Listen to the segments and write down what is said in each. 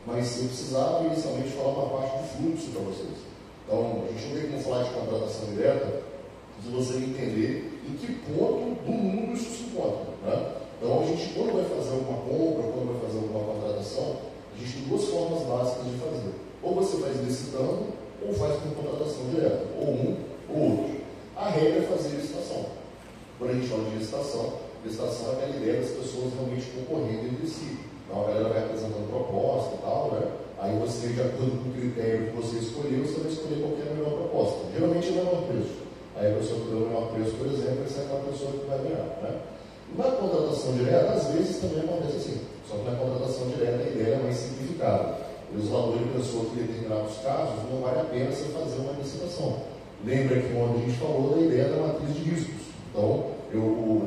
mas eu precisava inicialmente falar uma parte do fluxo para vocês. Então, a gente não tem como falar de contratação direta se você entender em que ponto do mundo isso se encontra. Né? Então, a gente, quando vai fazer alguma compra, quando vai fazer alguma contratação, a gente tem duas formas básicas de fazer. Ou você faz licitando, ou faz com contratação direta, ou um ou outro. A regra é fazer licitação. Quando a gente fala de licitação é aquela ideia das pessoas realmente concorrendo entre si. Então a galera vai apresentando proposta e tal, né? Aí você, de acordo com o critério que você escolheu, você vai escolher qual é a melhor proposta. Geralmente é o menor preço. Aí a pessoa que deu o menor preço, por exemplo, essa é aquela pessoa que vai ganhar. Né? Na contratação direta, às vezes também acontece assim. Só que na contratação direta a ideia é mais simplificada. O legislador pensou que em determinados casos não vale a pena você fazer uma licitação. Lembra que quando a gente falou da ideia da matriz de riscos. Então,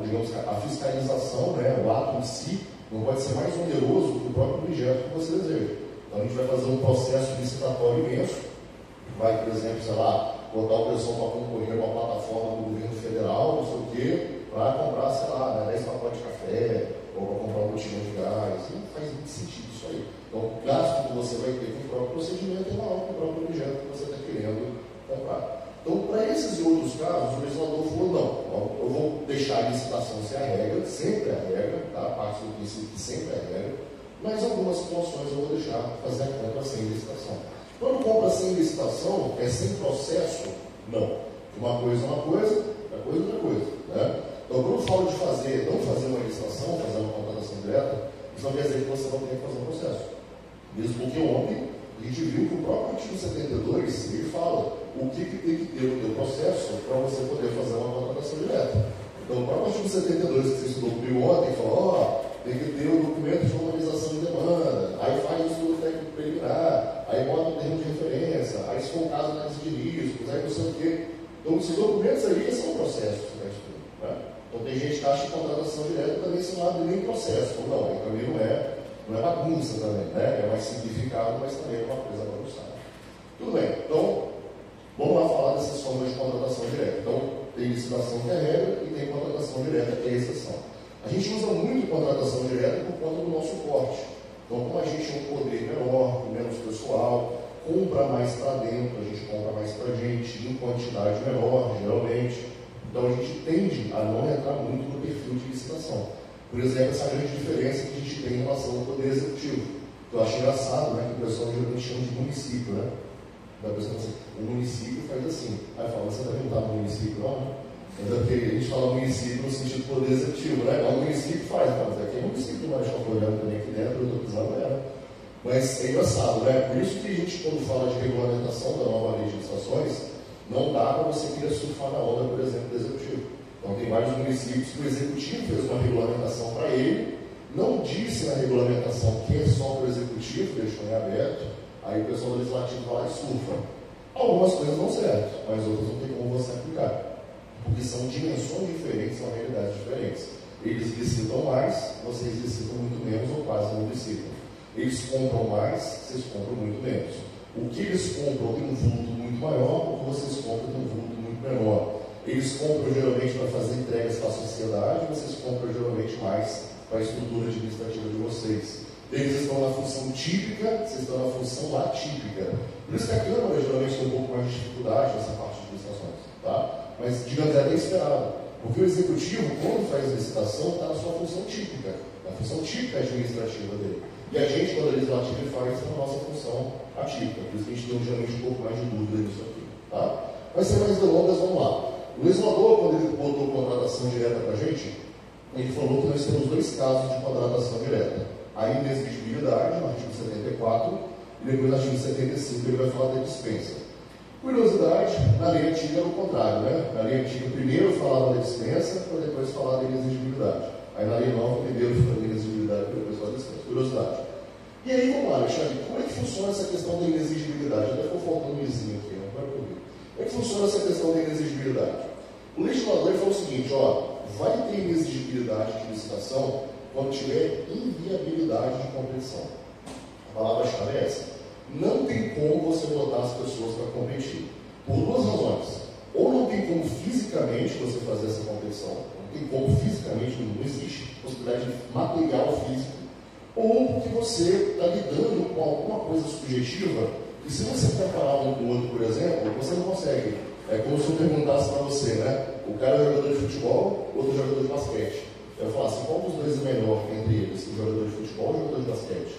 digamos que a fiscalização, né, o ato em si, não pode ser mais oneroso do que o próprio objeto que você deseja. Então, a gente vai fazer um processo licitatório imenso, vai, por exemplo, sei lá, botar o pessoal para concorrer a uma plataforma do governo federal, não sei o quê, para comprar, sei lá, 10 pacotes de café, ou para comprar um botijão de gás. Não faz muito sentido isso aí. Então, o gasto que você vai ter com o próprio procedimento é maior que o próprio objeto que você está querendo comprar. Então, para esses e outros casos, o legislador falou, não, eu vou deixar a licitação ser a regra, sempre a regra, tá? Parte do princípio que sempre é a regra, mas algumas situações eu vou deixar fazer a compra sem licitação. Quando compra sem licitação, é sem processo? Não. Uma coisa é uma coisa, outra coisa é outra coisa. Né? Então, quando eu falo de não fazer uma licitação, fazer uma contratação direta, isso não quer dizer que você não tem que fazer um processo. Mesmo porque ontem, a gente viu que o próprio artigo 72, ele fala o que tem que ter no teu processo para você poder fazer uma contratação direta. Então, o próprio artigo 72, que você estudou comigo ontem, falou, tem que ter o documento de formalização de demanda, aí faz o estudo técnico preliminar, aí bota o termo de referência, aí se for o caso, análise de riscos, aí não sei o quê. Então, esses documentos aí são processos que você vai estudar. Né? Então, tem gente que acha que contratação direta também se não abre nem processo. Então, não, aí também não é bagunça também, né? É mais simplificado, mas também é uma coisa bagunçada. Tudo bem, então, vamos lá falar dessas formas de contratação direta. Então, tem licitação que é regra e tem contratação direta que é exceção. A gente usa muito contratação direta por conta do nosso porte. Então, como a gente tem um poder menor, menos pessoal, compra mais para dentro, a gente compra mais para a gente, em quantidade menor, geralmente. Então, a gente tende a não entrar muito no perfil de licitação. Por exemplo, essa grande diferença que a gente tem em relação ao poder executivo. Eu acho engraçado, né, que o pessoal geralmente chama de município, né? Da pessoa assim, o município faz assim. Aí fala, você também não está no município, não, né? Mas é porque a gente fala município no sentido do poder executivo, né? O município faz, mas aqui é município, mas estou olhando também aqui dentro, eu estou pisando nela. Mas é engraçado, né? Por isso que a gente, quando fala de regulamentação da nova lei de licitações, não dá para você querer surfar na onda, por exemplo, do executivo. Então, tem vários municípios que o executivo fez uma regulamentação para ele, não disse na regulamentação que é só para o executivo, deixou em aberto, aí o pessoal do legislativo vai lá e surfa. Algumas coisas dão certo, mas outras não tem como você aplicar, porque são dimensões diferentes, são realidades diferentes. Eles licitam mais, vocês licitam muito menos ou quase não licitam. Eles compram mais, vocês compram muito menos. O que eles compram tem um vulto muito maior, o que vocês compram tem um vulto muito menor. Eles compram geralmente para fazer entregas para a sociedade, vocês compram geralmente mais para a estrutura administrativa de vocês. Eles estão na função típica, vocês estão na função atípica. Por isso que a Câmara geralmente tem um pouco mais de dificuldade nessa parte de licitações, tá? Mas, digamos, é até esperado. Porque o executivo, quando faz a licitação, está na sua função típica, na função típica administrativa dele. E a gente, quando a legislativa faz, está na nossa função atípica. Por isso que a gente tem geralmente um pouco mais de dúvida nisso aqui, tá? Mas sem mais delongas, vamos lá. O legislador, quando ele botou contratação direta para a gente, ele falou que nós temos dois casos de contratação direta. A inexigibilidade, no artigo 74, e depois no artigo 75 ele vai falar da dispensa. Curiosidade, na lei antiga era o contrário, né? Na lei antiga primeiro falava da dispensa, para depois falar da inexigibilidade. Aí na lei nova primeiro falava da inexigibilidade, para depois falar da dispensa. Curiosidade. E aí, vamos lá, Alexandre, como é que funciona essa questão da inexigibilidade? Até ficou faltando um vizinho aqui, não vai ouvir. Como é que funciona essa questão da inexigibilidade? O legislador falou o seguinte, ó, vai ter inexigibilidade de licitação quando tiver inviabilidade de competição. A palavra-chave é essa. Não tem como você botar as pessoas para competir. Por duas razões. Ou não tem como fisicamente você fazer essa competição, não tem como fisicamente, não existe possibilidade de material físico, ou porque você está lidando com alguma coisa subjetiva, que se você comparar um com o outro, por exemplo, você não consegue. É como se eu perguntasse para você, né? O cara é jogador de futebol, outro jogador de basquete. Eu falo assim, qual dos dois é melhor entre eles? O jogador de futebol ou o jogador de basquete?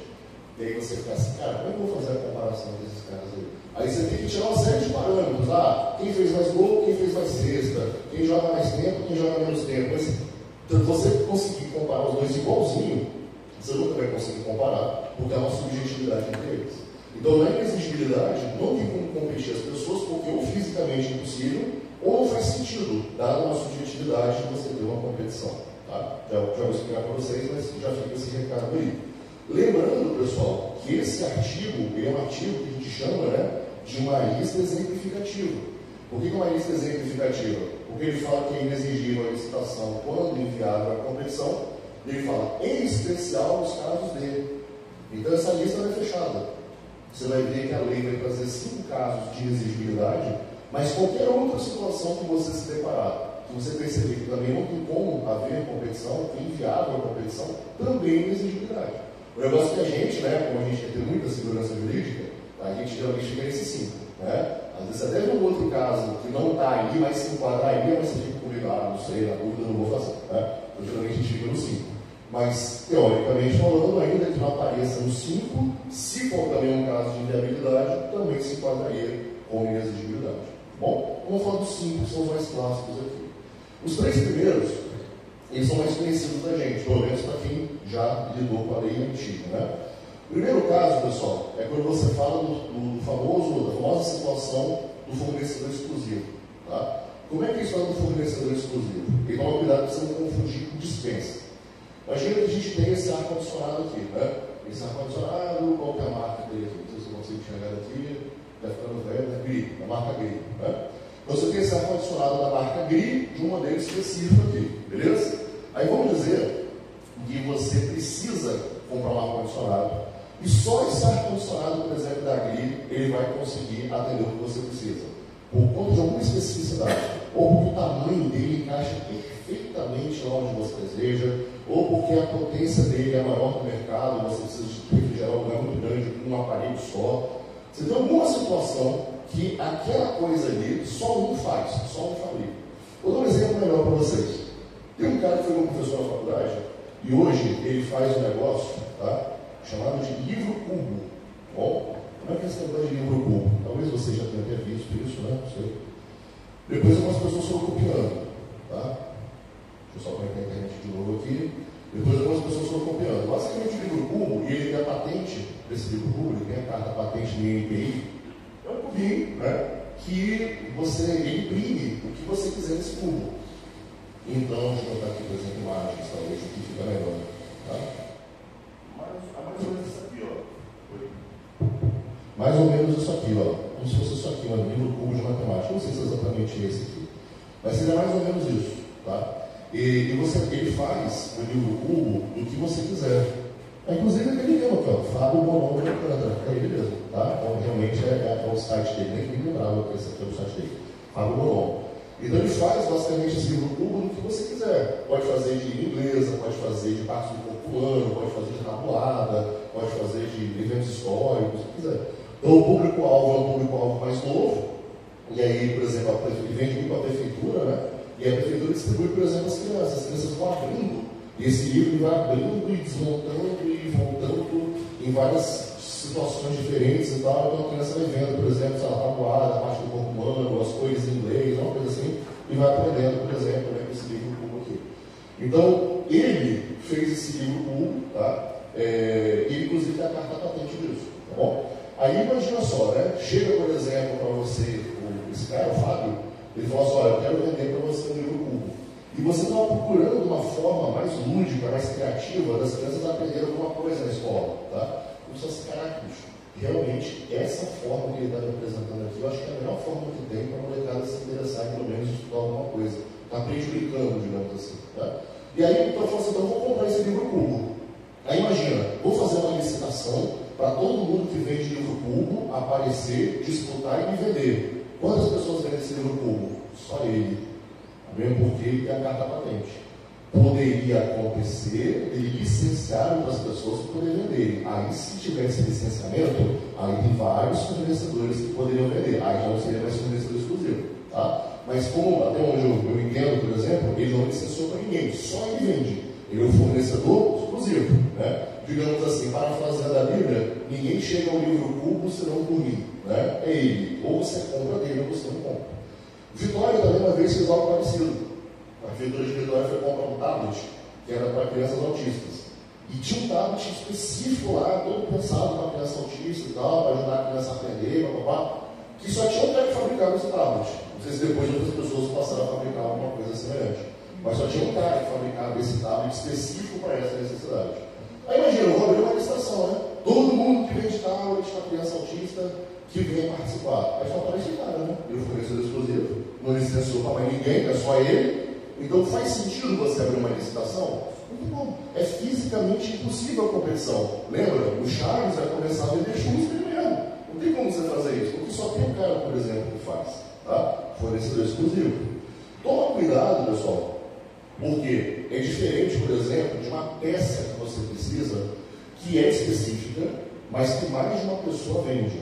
E aí você fica assim, cara, como é que eu vou fazer a comparação desses caras aí? Aí você tem que tirar uma série de parâmetros. Ah, quem fez mais gol, quem fez mais cesta, quem joga mais tempo, quem joga menos tempo. Mas se você conseguir comparar os dois igualzinho, você nunca vai conseguir comparar, porque há uma subjetividade entre eles. Então, na inexigibilidade, não tem como competir as pessoas, porque ou fisicamente é impossível, ou não faz sentido, dada uma subjetividade de você ter uma competição. Tá? Já vou explicar para vocês, mas já fica esse recado aí. Lembrando, pessoal, que esse artigo é um artigo que a gente chama, né, de uma lista exemplificativa. Por que uma lista exemplificativa? Porque ele fala que é inexigível a licitação quando inviável a competição, ele fala, em especial, os casos dele. Então, essa lista não é fechada. Você vai ver que a lei vai trazer 5 casos de inexigibilidade, mas qualquer outra situação que você se deparar, que você perceber que também não tem como haver competição, que é inviável a competição, também é inexigibilidade. O negócio que a gente, né, como a gente tem muita segurança jurídica, a gente geralmente fica nesse 5. Né? Às vezes até num outro caso que não está ali, mas se enquadraria, mas você fica comigo, não sei, na dúvida não vou fazer. Né? Então, geralmente a gente fica no 5. Mas, teoricamente falando, ainda que não apareça no 5, se for também um caso de inviabilidade, também se enquadraria com inexigibilidade. Bom, vamos falar dos 5, que são os mais clássicos aqui. Os 3 primeiros, eles são mais conhecidos da gente, pelo menos para quem já lidou com a lei antiga. Né? O primeiro caso, pessoal, é quando você fala da famosa situação do fornecedor exclusivo. Tá? Como é que é a história do fornecedor exclusivo? E toma cuidado para você não confundir com dispensa. Imagina que a gente tem esse ar-condicionado aqui, né? Esse ar-condicionado, qual que é a marca dele aqui? Não sei se eu consigo enxergar daqui, está ficando velho, né? GRI, a marca GRI. Né? Então você tem esse ar-condicionado da marca GRI, de um modelo específico aqui, beleza? Aí vamos dizer que você precisa comprar um ar-condicionado e só esse ar-condicionado, por exemplo, da GRI, ele vai conseguir atender o que você precisa. Por conta de alguma especificidade, ou porque o tamanho dele encaixa perfeitamente onde você deseja, ou porque a potência dele é maior no mercado, você precisa de refrigerar um lugar muito grande com um aparelho só. Você tem alguma situação que aquela coisa ali só um faz, só um fabrica. Vou dar um exemplo melhor para vocês. Tem um cara que foi meu professor na faculdade e hoje ele faz um negócio, tá, chamado de livro cubo. Bom, como é que é esse negócio de livro cubo? Talvez você já tenha até visto isso, né? Não sei. Depois algumas pessoas foram copiando, tá? Deixa eu só conectar a internet de novo aqui. Depois algumas pessoas foram copiando. Basicamente o livro cubo, e ele tem a patente desse livro cubo, ele tem a carta patente do INPI, é um cubinho, né? Que ele imprime o que você quiser nesse cubo. Então, deixa eu botar aqui, por exemplo, imagens, talvez aqui fica melhor. Tá? Mais ou menos isso aqui, ó. Mais ou menos isso aqui, ó. Como se fosse isso aqui, um livro cubo de matemática. Não sei se é exatamente esse aqui. Mas seria mais ou menos isso, tá? E ele faz o livro cubo do que você quiser. Inclusive aquele mesmo aqui, ó, Fábio Bonon de Alcântara, é ele mesmo, tá? Então realmente é o site dele, nem que me lembrava que esse aqui é o site dele, Fábio Bonon. Então ele faz basicamente esse livro cubo do que você quiser. Pode fazer de inglesa, pode fazer de parte do corpo humano, pode fazer de tabuada, pode fazer de eventos históricos, se quiser. Então o público-alvo é um público-alvo mais novo, e aí, por exemplo, ele vende muito para a prefeitura, né? E a prefeitura distribui, por exemplo, as crianças vão abrindo, e esse livro vai abrindo e desmontando e voltando em várias situações diferentes e tal, então a criança vai vendo, por exemplo, a tabuada, a parte do corpo humano, as coisas em inglês, uma coisa assim, e vai aprendendo, por exemplo, né, com esse livro cubo aqui. Então, ele fez esse livro cubo, tá? Ele, inclusive, tem a carta patente disso, tá bom? Aí, imagina só, né? Chega, por exemplo, para você, esse cara, o Fábio, ele fala assim, olha, eu quero vender para você um livro cubo. E você está procurando uma forma mais lúdica, mais criativa das crianças aprenderem alguma coisa na escola, tá? Você fala assim, caraca, realmente, essa forma que ele está me apresentando aqui, eu acho que é a melhor forma que tem para a molecada se interessar em, pelo menos, estudar alguma coisa. Está prejudicando, digamos assim, tá? E aí, então, eu falo assim, então, eu vou comprar esse livro cubo. Aí, imagina, vou fazer uma licitação para todo mundo que vende livro cubo aparecer, disputar e me vender. Quantas pessoas vendem esse livro cubo? Só ele. Mesmo porque ele tem a carta patente. poderia acontecer de licenciar outras pessoas para poder vender. Aí, se tivesse licenciamento, aí tem vários fornecedores que poderiam vender. Aí já não seria mais fornecedor exclusivo. Tá? Mas como, até onde eu entendo, por exemplo, ele não licenciou para ninguém, só ele vende. Ele é um fornecedor exclusivo. Né? Digamos assim, parafraseando a Bíblia, ninguém chega ao livro cubo senão por mim. Né? É ele. Ou você compra dele ou você não compra. Vitória também uma vez fez algo parecido. A prefeitura de Vitória foi comprar um tablet que era para crianças autistas. E tinha um tablet específico lá, todo pensado para criança autista e tal, para ajudar a criança a aprender, que só tinha um cara que fabricava esse tablet. Não sei se depois outras pessoas passaram a fabricar alguma coisa semelhante. Mas só tinha um cara que fabricava esse tablet específico para essa necessidade. Aí imagina, eu vou abrir uma licitação, né? Todo mundo que vende tablet para criança autista que venha participar. Aí só aparece o cara, né? Ele fornecedor exclusivo, não licenciou para mais ninguém, é só ele. Então faz sentido você abrir uma licitação? Muito bom. É fisicamente impossível a competição. Lembra? O Charles vai começar a vender churros primeiro. Não tem como você fazer isso, porque só tem um cara, por exemplo, que faz. Tá? Fornecedor exclusivo. Toma cuidado, pessoal, porque é diferente, por exemplo, de uma peça que você precisa, que é específica, mas que mais de uma pessoa vende.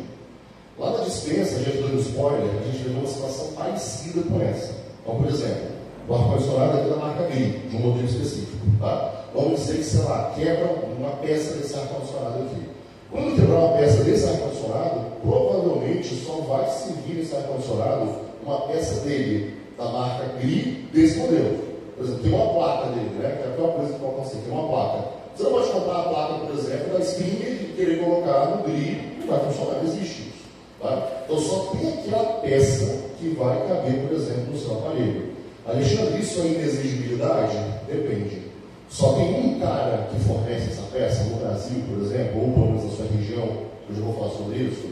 Lá na dispensa, a gente dando spoiler, a gente vê uma situação parecida com essa. Então, por exemplo, o ar-condicionado aqui da marca Green, de um modelo específico. Tá? Vamos dizer que, sei lá, quebra uma peça desse ar-condicionado aqui. Quando quebrar uma peça desse ar-condicionado, provavelmente só vai servir esse ar-condicionado uma peça dele, da marca Green, desse modelo. Por exemplo, tem uma placa dele, né? Que é a pior coisa que pode acontecer, tem uma placa. Você não pode comprar a placa, por exemplo, da Springer e querer colocar no Green, não vai funcionar, não existe isso. Tá? Então só tem aquela peça que vai caber, por exemplo, no seu aparelho. Alexandre, isso é inexigibilidade? Depende. Só tem um cara que fornece essa peça no Brasil, por exemplo, ou pelo menos na sua região, hoje eu vou falar sobre isso,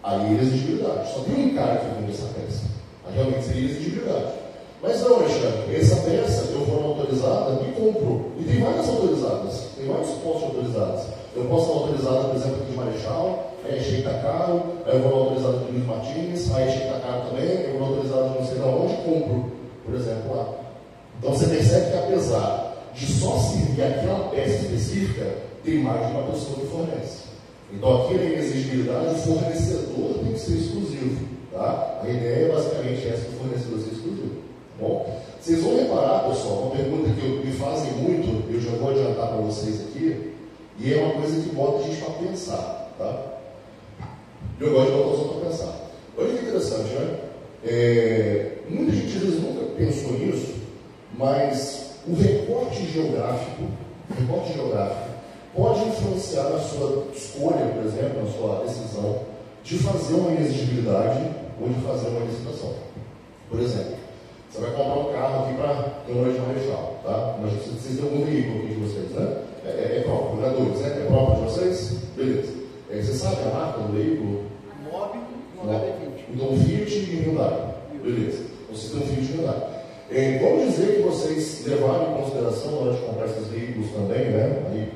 aí é inexigibilidade. Só tem um cara que vende essa peça. Aí realmente seria inexigibilidade. Mas não, Alexandre, essa peça eu vou autorizada e compro. E tem várias autorizadas, tem vários postos autorizados. Eu posso estar autorizada, por exemplo, aqui de Marechal, aí achei que está caro, aí eu vou na autorizada de Luiz Martins, aí achei que está caro também, eu vou na autorizada de não sei de onde e compro, por exemplo, lá. Então você percebe que apesar de só servir aquela peça específica, tem mais de uma pessoa que fornece. Então aqui na inexigibilidade, o fornecedor tem que ser exclusivo. Tá? A ideia é basicamente essa, que o fornecedor seja exclusivo. Bom, vocês vão reparar, pessoal, uma pergunta que me fazem muito, eu já vou adiantar para vocês aqui, e é uma coisa que bota a gente para pensar. Tá? Eu gosto de botar os outros para pensar. Olha que interessante, né? Muita gente às vezes nunca pensou nisso, mas o recorte geográfico pode influenciar na sua escolha, por exemplo, na sua decisão de fazer uma inexigibilidade ou de fazer uma licitação. Por exemplo, você vai comprar um carro aqui para Câmara de Marechal, tá? Mas vocês têm algum veículo aqui de vocês, né? É próprio, não é dois, né? É próprio de vocês? Beleza. Você sabe a marca do veículo? Mob e um HB20. Então, Fiat e Hyundai. Beleza. Você tem um Fiat e Hyundai. Vamos dizer que vocês levaram em consideração, na hora de comprar esses veículos também, né? Aí,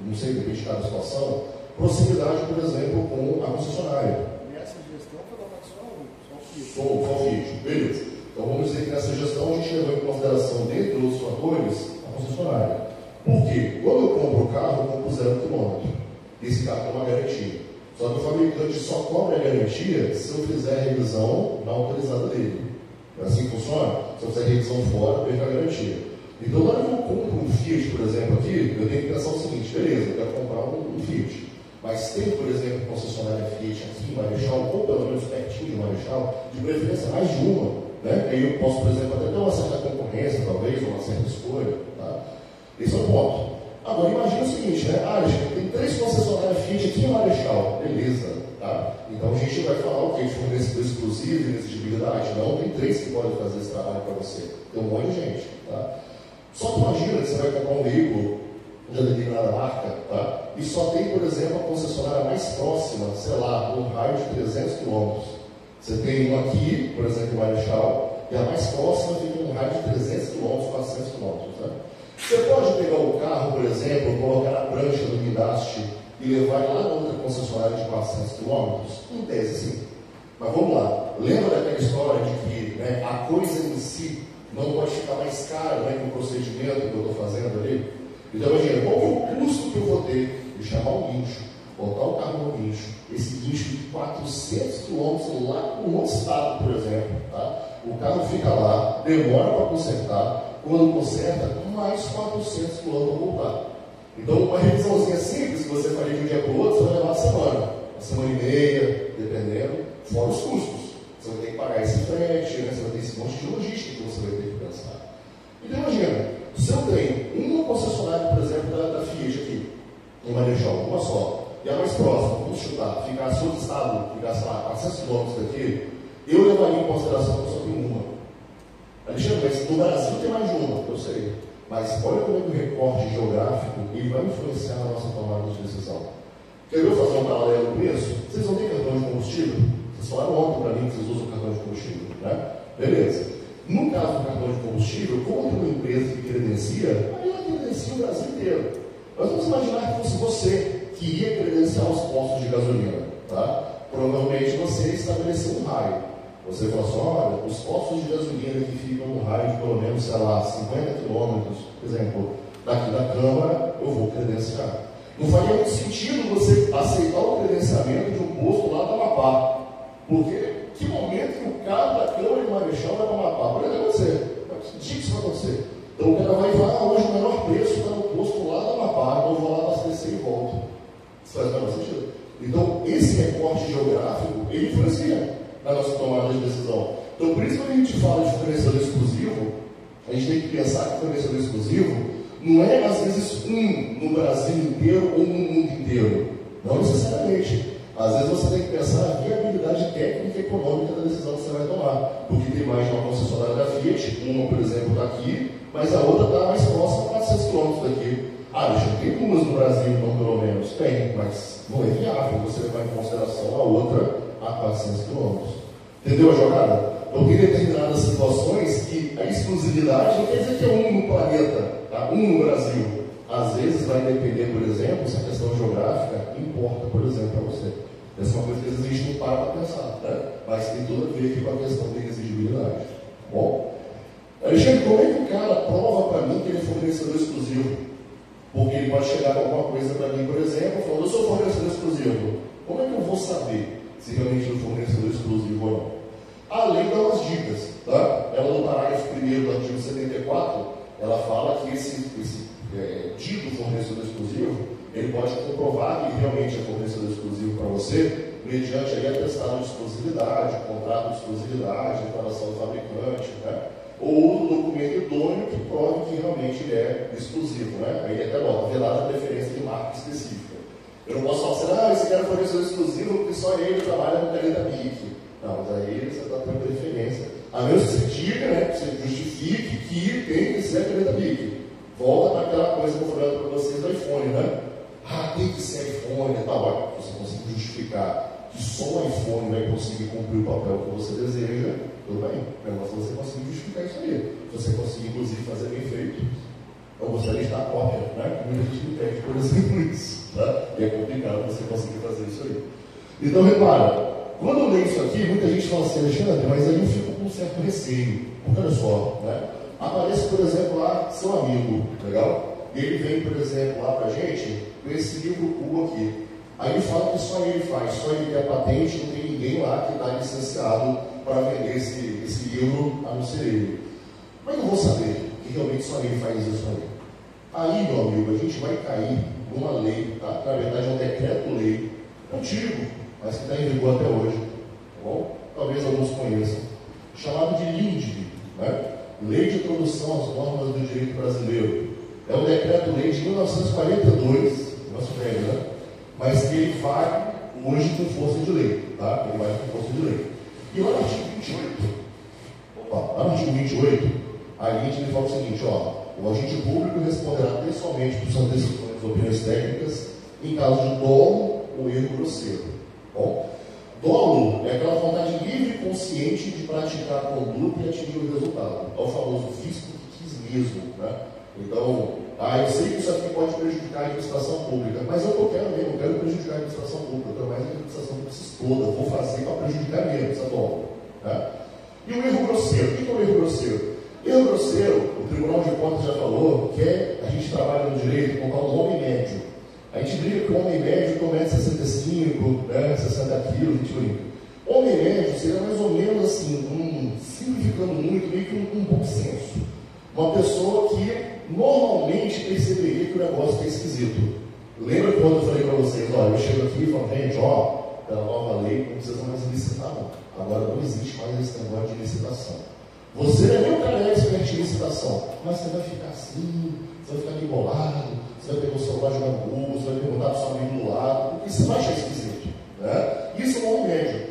não sei, depende de cada situação, proximidade, por exemplo, com a concessionária. Nessa gestão foi da só o Fiat. Só o Fiat. Beleza. Então, vamos dizer que nessa gestão a gente levou em consideração, dentre outros fatores, a concessionária. Por quê? Quando eu compro o carro, eu compro 0 km. Esse carro tem uma garantia. Só que o fabricante só cobra a garantia se eu fizer a revisão na autorizada dele. É assim que funciona? Se eu fizer a revisão fora, eu perco a garantia. Então, na hora que eu compro um Fiat, por exemplo, aqui, eu tenho que pensar o seguinte: beleza, eu quero comprar um Fiat. Mas tem, por exemplo, concessionária Fiat aqui em Marechal, ou pelo menos pertinho de Marechal, de preferência mais de uma. Né? Aí eu posso, por exemplo, até ter uma certa concorrência, talvez, ou uma certa escolha. Tá? Esse é o ponto. Agora, imagina o seguinte, né? Tem 3 concessionárias Fiat aqui em Marechal. Beleza. Tá? Então, a gente vai falar o quê? De fornecedor exclusivo, inexigibilidade? Não, tem 3 que podem fazer esse trabalho para você. Tem um monte de gente. Tá? Só que imagina que você vai comprar um veículo de determinada marca, tá? E só tem, por exemplo, a concessionária mais próxima, sei lá, um raio de 300 km. Você tem uma aqui, por exemplo, em Marechal, e a mais próxima fica em um raio de 300 km, 400 km. Né? Você pode pegar o carro, por exemplo, colocar na prancha do guindaste e levar lá na outra concessionária de 400 km? Em tese, sim. Mas vamos lá. Lembra daquela história de que, né, a coisa em si não pode ficar mais caro, né, que o procedimento que eu estou fazendo ali. Então, imagina, qual que é o custo que eu vou ter de chamar um guincho, botar o carro no guincho, esse guincho de 400 km lá no outro estado, por exemplo, tá? O carro fica lá, demora para consertar, quando conserta, mais 400 km para voltar. Então, uma revisãozinha simples que você faria de um dia para o outro, você vai levar uma semana e meia, dependendo, fora os custos. Você vai ter que pagar esse frete, né? Você vai ter esse monte de logística que você vai ter que pensar. Então, imagina, se eu tenho uma concessionária, por exemplo, da Fiat aqui, em Marechal, uma só, e a mais próxima, vamos chutar, ficasse outro estado, ficasse lá 400 km daqui, eu levaria em consideração que eu só tenho uma. Alexandre, mas no Brasil tem mais de uma, eu sei. Mas olha como é que o recorte geográfico ele vai influenciar a nossa tomada de decisão. Quer ver eu fazer um paralelo com isso? Vocês não têm cartão de combustível? Vocês falaram ontem para mim que vocês usam cartão de combustível, né? Beleza. No caso do cartão de combustível, como tem uma empresa que credencia, aí ela credencia o Brasil inteiro. Mas vamos imaginar que fosse você que iria credenciar os postos de gasolina, tá? Provavelmente você estabeleceu um raio. Você falou assim, olha, os postos de gasolina que ficam no raio de pelo menos, sei lá, 50 quilômetros, por exemplo, daqui da Câmara, eu vou credenciar. Não faria muito sentido você aceitar o credenciamento de um posto lá do Amapá. Porque que momento que o carro da Câmara de Marechal vai para o Amapá? Pode acontecer. Que isso vai acontecer? Então o cara vai falar, hoje o menor preço está no posto lá do Amapá, então eu vou lá abastecer e volto. Isso faz mais sentido? Então, esse recorte geográfico, ele influencia na nossa tomada de decisão. Então, por isso que quando a gente fala de fornecedor exclusivo, a gente tem que pensar que fornecedor exclusivo não é, às vezes, um no Brasil inteiro ou no mundo inteiro. Não necessariamente. Às vezes você tem que pensar na viabilidade técnica e econômica da decisão que você vai tomar. Porque tem mais de uma concessionária da Fiat, uma, por exemplo, está aqui, mas a outra está mais próxima, 400 km daqui. Deixa, tem duas no Brasil, então, pelo menos. Tem, mas não é viável você levar em consideração a outra a 400 km. Entendeu a jogada? Então, tem determinadas situações que a exclusividade não quer dizer que é um no planeta, tá? Um no Brasil. Às vezes vai depender, por exemplo, se a questão geográfica importa, por exemplo, para você. Essa é uma coisa que às vezes a gente não para pensar, né? Mas tem tudo a ver aqui com a questão de exigibilidade. Bom, Alexandre, como é que o cara prova para mim que ele é fornecedor exclusivo? Porque ele pode chegar com alguma coisa para mim, por exemplo, falando, eu sou fornecedor exclusivo. Como é que eu vou saber se realmente eu sou fornecedor exclusivo ou não? A lei dá umas dicas, tá? Ela no parágrafo 1º do artigo 74, ela fala que esse dito fornecedor exclusivo, ele pode comprovar que realmente é fornecedor exclusivo para você, mediante aí atestado de exclusividade, contrato de exclusividade, declaração do fabricante, né? Ou outro documento idôneo que prove que realmente ele é exclusivo, né? Aí até bota, velada a preferência de marca específica. Eu não posso falar assim, esse cara é fornecedor exclusivo porque só ele trabalha com caneta BIC. Não, mas aí você está tendo preferência. A menos que você diga, né, que você justifique que tem que ser a caneta BIC. Volta para aquela coisa que eu falei para vocês do iPhone, né? Tem que ser iPhone e tal. Olha, você consegue justificar que só o iPhone vai conseguir cumprir o papel que você deseja, tudo bem. O negócio é você conseguir justificar isso aí. Se você conseguir, inclusive, fazer bem feito, eu gostaria de dar cópia, né? Muita gente me pede, por exemplo, isso. Tá? E é complicado você conseguir fazer isso aí. Então, repara, quando eu leio isso aqui, muita gente fala assim, Alexandre, mas aí eu fico com um certo receio. Porque olha só, né? Aparece, por exemplo, lá seu amigo, legal? E ele vem, por exemplo, lá pra gente com esse livro cubo aqui. Aí ele fala que só ele faz, só ele tem a patente, não tem ninguém lá que está licenciado para vender esse livro a não ser ele. Como é que eu vou saber que realmente só ele faz isso aí? Aí, meu amigo, a gente vai cair numa lei, tá? Na verdade é um decreto-lei antigo, mas que está em vigor até hoje, tá bom? Talvez alguns conheçam, chamado de LINDB, né? Lei de Introdução às Normas do Direito Brasileiro. É um decreto-lei de 1942, nosso velho, né? Mas que ele vai hoje com força de lei, tá? Ele vai com força de lei. E lá no artigo 28, lá no artigo 28, a LINDB fala o seguinte, o agente público responderá pessoalmente por suas decisões ou opiniões técnicas em caso de dolo ou erro grosseiro. Bom, dolo é aquela vontade livre e consciente de praticar a conduta e atingir o resultado. É o famoso fiz porque quis mesmo, né? Então, eu sei que isso aqui pode prejudicar a administração pública, mas eu não quero prejudicar a administração pública, eu quero mais a administração pública toda, vou fazer para prejudicar mesmo essa dolo. Né? E o erro grosseiro, o que é o erro grosseiro? Erro grosseiro, o Tribunal de Contas já falou que a gente trabalha no direito com o homem médio. A gente brinca que o homem médio comete 65, 60 quilos, a gente brinca. O homem médio seria mais ou menos assim, simplificando muito, meio que um bom senso. Uma pessoa que normalmente perceberia que o negócio está esquisito. Lembra quando eu falei para vocês, olha, eu chego aqui e falo, gente, pela nova lei, não precisa mais licitar, não. Agora não existe mais esse negócio de licitação. Você não é nem o cara expert em licitação, mas você vai ficar assim, você vai ficar meio bolado, você vai pegar o celular jogando gol, você vai perguntar para o seu amigo do lado, porque você vai achar esquisito. Né? Isso é um homem médio.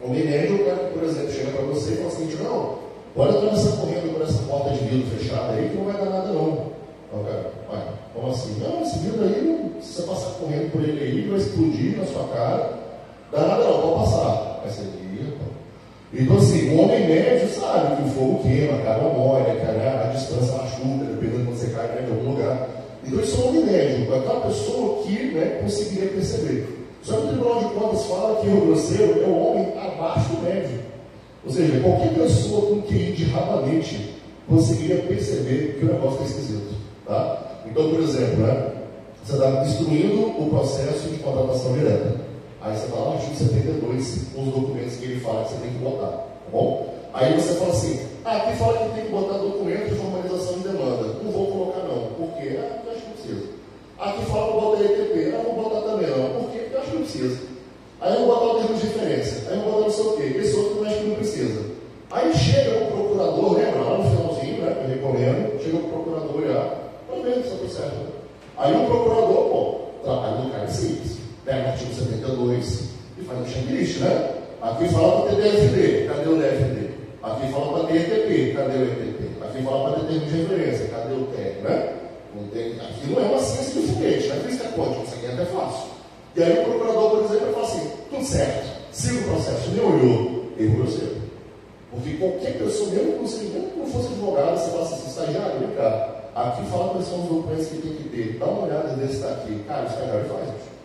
O homem médio, o cara que, por exemplo, chega para você e fala assim, não, pode atravessar correndo por essa porta de vidro fechada aí que não vai dar nada não. Não, cara, vai, como assim? Não, esse vidro aí, se você passar correndo por ele aí, vai explodir na sua cara, dá nada não, pode passar. Vai ser guia, pô. Então, assim, o homem médio sabe que o fogo queima, a cara molha, a distância machuca, dependendo de quando você cai em algum lugar. Então, isso é o homem médio, aquela pessoa que conseguiria perceber. Só que o Tribunal de Contas fala que o grosseiro é o homem abaixo do médio. Ou seja, qualquer pessoa com QI de rabanete conseguiria perceber que o negócio está esquisito. Tá? Então, por exemplo, você está instruindo o processo de contratação direta. Aí você está lá no artigo 72, com os documentos que ele fala que você tem que botar, tá bom? Aí você fala assim, aqui fala que tem que botar documento de formalização de demanda. Não vou colocar não. Por quê? Porque eu acho que não precisa. Aqui fala que bota ETP. Não vou botar também não. Por quê? Porque eu acho que não precisa. Aí eu vou botar o termo de referência. Aí eu vou botar não sei o quê. Esse outro eu acho que não precisa. Aí chega o procurador, lembra lá no finalzinho, eu recomendo, chega o procurador e vai ver se está certo. Aí o procurador, trabalha no cara é simples. Pega o artigo 72 e faz o checklist, né? Aqui fala para ter DFD, cadê o DFD? Aqui fala para ter ETP, cadê o ETP? Aqui fala para ter termo de referência, cadê o TER, né? Aqui não é uma ciência de foguete, não é física quântica, isso aqui é até fácil. E aí o procurador, por exemplo, fala assim, tudo certo, siga o processo, nem olhou, erro grosseiro. Porque qualquer pessoa, mesmo que não fosse advogado, você fala assim, estagiário, vem cá, aqui fala quais são os documentos que tem que ter, dá uma olhada nesse que está aqui, cara, o estagiário faz isso.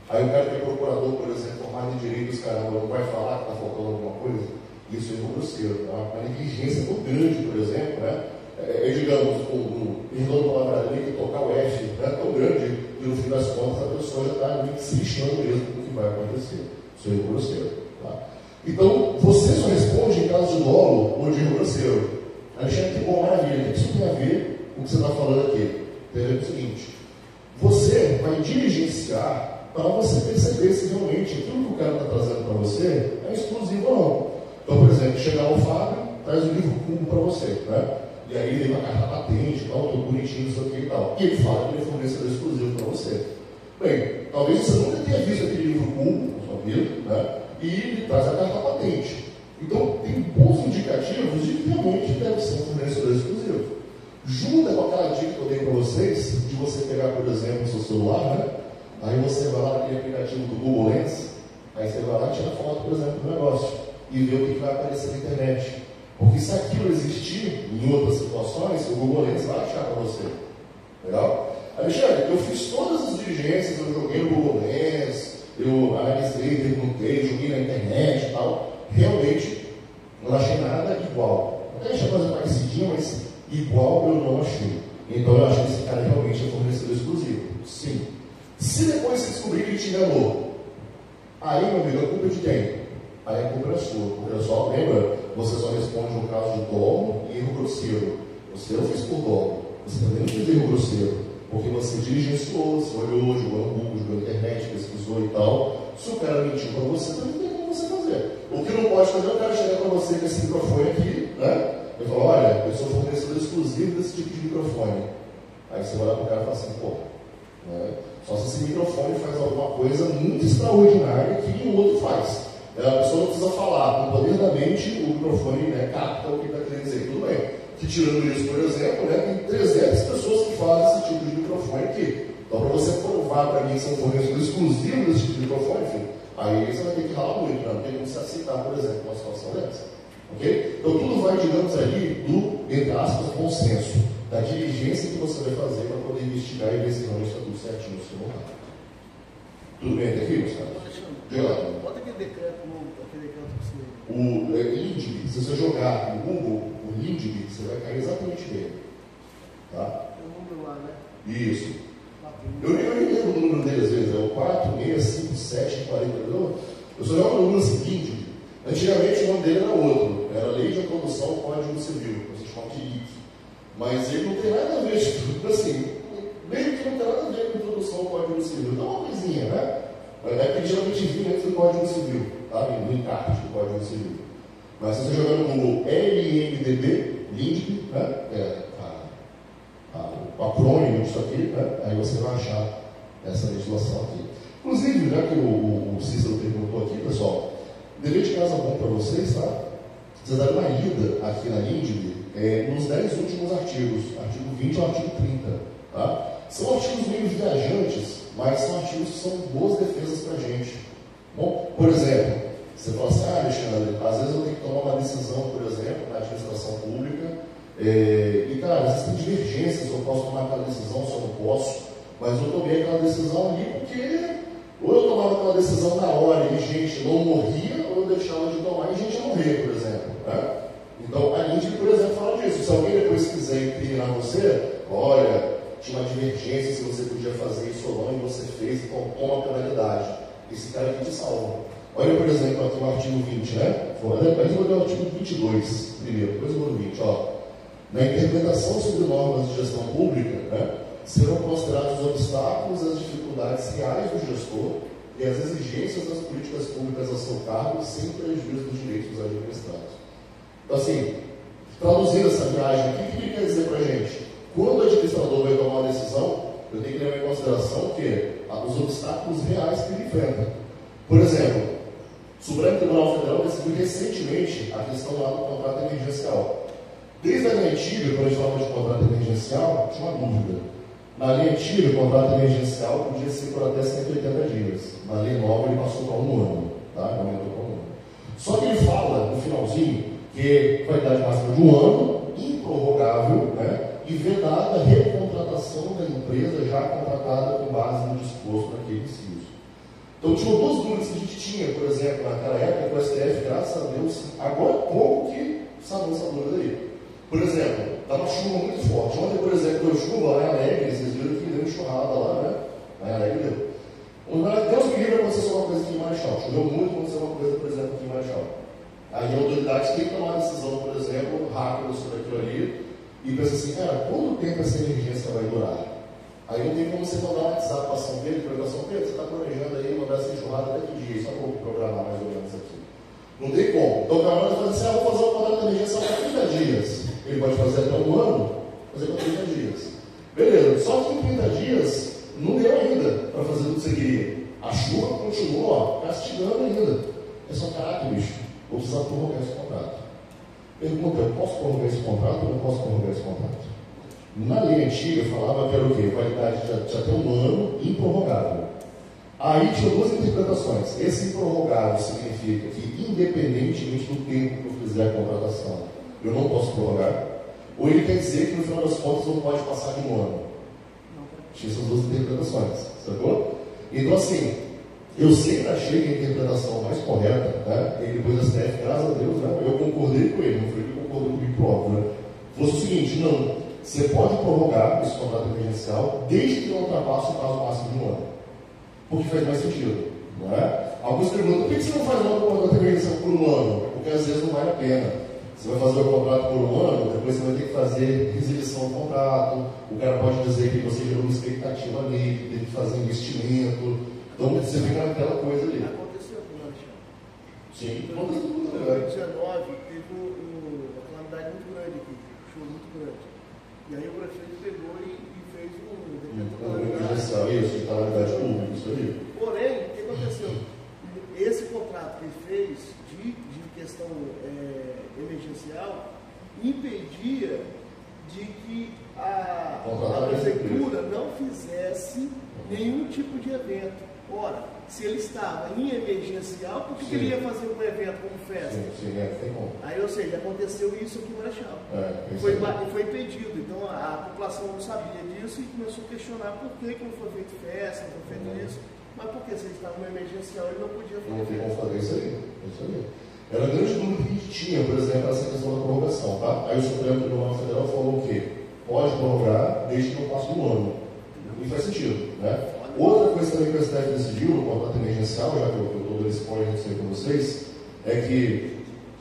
Aí o cara que é procurador, por exemplo, formado em direito, caramba, não vai falar que está faltando alguma coisa? Isso é grosseiro, tá? Uma negligência muito grande, por exemplo, digamos, perdão da palavra ali, que tocar o F tão grande que no fim das contas a pessoa já está se lixando mesmo do que vai acontecer. Isso é grosseiro, tá? Então, você só responde em caso de dolo ou de erro grosseiro. Alexandre, que bom, maravilha. O que isso tem a ver com o que você está falando aqui? Tem a ver com o seguinte: você vai diligenciar para você perceber se realmente aquilo que o cara está trazendo para você é exclusivo ou não. Então, por exemplo, chegar o Fábio, traz o livro Cubo para você, E aí ele vai carta patente, tal, tudo bonitinho, isso aqui e tal. E ele fala que ele é fornecedor exclusivo para você. Bem, talvez você nunca tenha visto aquele livro Cubo na sua vida, E ele traz a carta patente. Então, tem bons indicativos de que realmente deve ser um fornecedor exclusivo. Junta com aquela dica que eu dei para vocês, de você pegar, por exemplo, o seu celular, Aí você vai lá naquele aplicativo do Google Lens, aí você vai lá e tira foto, por exemplo, do negócio, e vê o que vai aparecer na internet. Porque se aquilo existir em outras situações, o Google Lens vai achar para você. Legal? Alexandre, eu fiz todas as diligências, eu joguei no Google Lens, eu analisei, perguntei, joguei na internet e tal. Realmente, não achei nada igual. Até achei coisa parecidinha, mas igual eu não achei. Então eu acho que esse cara realmente é fornecedor exclusivo. Sim. Se depois você descobrir que ele te enganou, aí, meu amigo, a culpa é de quem? Aí a culpa é sua. Porque só, lembra, você só responde no caso de dolo e erro grosseiro. Você não fez por dolo, você também não fez erro grosseiro. Porque você diligenciou, você olhou, jogou no Google, jogou na internet, pesquisou e tal. Se o cara mentiu para você, também não tem como você fazer. O que não pode fazer é o cara chegar para você com esse microfone aqui, e falar, olha, eu sou fornecedor exclusivo desse tipo de microfone. Aí você vai lá para o cara e fala assim, pô, só se esse microfone faz alguma coisa muito extraordinária que nenhum outro faz. A pessoa não precisa falar, com o poder da mente, o microfone capta o que está querendo dizer. Tudo bem. Que tirando isso, por exemplo, tem 300 pessoas que fazem esse tipo de microfone aqui. Então, para você provar para mim que são fornecedores exclusivos desse tipo de microfone, filho, aí você vai ter que ralar muito, não tem como se aceitar, por exemplo, uma situação dessa. Ok? Então, tudo vai, digamos, ali do, entre aspas, bom senso, da diligência que você vai fazer para poder investigar e ver se realmente está tudo certinho no seu lugar. Tudo bem até aqui, Gustavo? Bota aquele decreto novo, aquele decreto que você... O LINDB, se você jogar no Google, o LINDB, você vai cair exatamente nele. Tá? Tem um número lá, né? Isso. Eu nem lembro o número dele às vezes, é o 4, 6, 5, 7, 40. Eu só lembro o número seguinte. Antigamente o nome dele era outro, era Lei de Introdução ao Código Civil, vocês falam de LIC. Mas ele não tem nada a ver, tipo assim, meio que não tem nada a ver com a introdução ao Código Civil. Então, uma coisinha, né? É que geralmente vinha dentro do Código Civil, tá? No encarte do Código Civil. Mas se você jogar no Google LMDB, LINDB, né? O acrônimo disso aqui, né? Aí você vai achar essa legislação aqui. Inclusive, já que o Cícero perguntou aqui, pessoal, dever de casa bom para vocês, tá? Vocês darem uma lida aqui na LINDB nos 10 últimos artigos, artigo 20 ao artigo 30, tá? São artigos meio viajantes, mas são artigos que são boas defesas para a gente. Bom, por exemplo, você fala assim, Alexandre, às vezes eu tenho que tomar uma decisão, por exemplo, na administração pública, e, cara, existem divergências, eu posso tomar aquela decisão, se eu não posso, mas eu tomei aquela decisão ali porque ou eu tomava aquela decisão na hora e gente não morria, ou eu deixava de tomar e gente ia morrer, por exemplo. Né? Então, a LINDB, por exemplo, fala disso. Se alguém depois quiser incriminar você, olha, tinha uma divergência se você podia fazer isso ou não, e você fez, então toma a penalidade. Esse cara aqui te salva. Olha, por exemplo, aqui no artigo 20, né? Mas eu vou ler o artigo 22 primeiro, depois eu vou no 20, ó. Na interpretação sobre normas de gestão pública, né, serão considerados os obstáculos e as dificuldades reais do gestor e as exigências das políticas públicas a seu cargo, sem prejuízo dos direitos dos administrados. Então, assim, traduzindo essa viagem aqui, o que ele quer dizer para a gente? Quando o administrador vai tomar uma decisão, eu tenho que levar em consideração os obstáculos reais que ele enfrenta. Por exemplo, o Supremo Tribunal Federal decidiu recentemente a questão lá do contrato emergencial. Desde a lei antiga, quando a gente falava de contrato emergencial, tinha uma dúvida. Na lei antiga, o contrato emergencial podia ser por até 180 dias. Na lei nova, ele passou para 1 ano. Tá? Aumentou para 1 ano. Só que ele fala, no finalzinho, que validade máxima de 1 ano, improrrogável, né? E vedada a recontratação da empresa já contratada com base no disposto naquele inciso. Então, tinha 2 dúvidas que a gente tinha, por exemplo, naquela época, com o STF, graças a Deus, agora é pouco que sabe essa dúvida aí. Por exemplo, está uma chuva muito forte. Ontem, por exemplo, deu chuva lá em Alegre, vocês viram que deu enxurrada lá, né? Lá em Alegre deu. Deus me livre acontecer uma coisa aqui em Marechal. Choveu muito, aconteceu uma coisa, por exemplo, aqui em Marechal. Aí a autoridade tem que tomar uma decisão, por exemplo, rápida sobre aquilo ali, e pensa assim, cara, quanto tempo essa emergência vai durar? Aí não tem como você mandar um WhatsApp para São Pedro, para São Pedro, você está planejando aí mandar essa enxurrada até que dia? Só vou programar mais ou menos aqui. Não tem como. Então o cara vai fazer assim, vou fazer um contrato de emergência para 30 dias. Ele pode fazer até 1 ano, fazer para 30 dias. Beleza, só que em 30 dias não deu ainda para fazer tudo que você queria. A chuva continua castigando ainda. É só, caraca, bicho, vou precisar prorrogar esse contrato. Pergunta, eu posso prorrogar esse contrato ou não posso prorrogar esse contrato? Na lei antiga falava que era o quê? Validade de até 1 ano, improrrogável. Aí tinha 2 interpretações. Esse improrrogável significa que, independentemente do tempo que eu fizer a contratação, eu não posso prorrogar, ou ele quer dizer que no final das contas não pode passar de 1 ano. Tinha essas 2 interpretações, sacou? Então assim, eu sempre achei que a interpretação mais correta, né, e depois da STF, graças a Deus, né, eu concordei com ele, não foi ele que concordou comigo próprio, né, fosse o seguinte, não, você pode prorrogar esse contrato emergencial desde que não ultrapasse o prazo máximo de 1 ano, porque faz mais sentido, não é? Alguns perguntam, por que você não faz logo o contrato emergencial por 1 ano? Porque às vezes não vale a pena. Você vai fazer o contrato por 1 ano, depois você vai ter que fazer resilição do contrato, o cara pode dizer que você gerou uma expectativa nele, que teve que fazer investimento, então você fica naquela coisa ali. Aconteceu com o Alexandre. Sim, Em 2019 teve uma calamidade muito grande aqui, chuva muito grande. E aí o prefeito pegou e fez um decreto de calamidade. Isso, de calamidade pública, isso aí. Porém, o que aconteceu? Esse contrato que ele fez de questão emergencial impedia de que a prefeitura não fizesse nenhum tipo de evento. Ora, se ele estava em emergencial, por que ele ia fazer um evento como festa? Sim, tem como. Aí, ou seja, aconteceu isso aqui em Marechal. Foi impedido. Então a população não sabia disso e começou a questionar por que não foi feito festa, não foi feito isso. Mas por que se ele estava no emergencial ele não podia fazer? Não tem como fazer isso aí. Era a grande dúvida que a gente tinha, por exemplo, essa questão questão da prorrogação, tá? Aí o Supremo Tribunal Federal falou o quê? Pode prorrogar desde que não passe do ano. E faz sentido, né? Outra coisa também que o STF decidiu no contrato emergencial, já que eu estou dando spoiler aqui com vocês, é que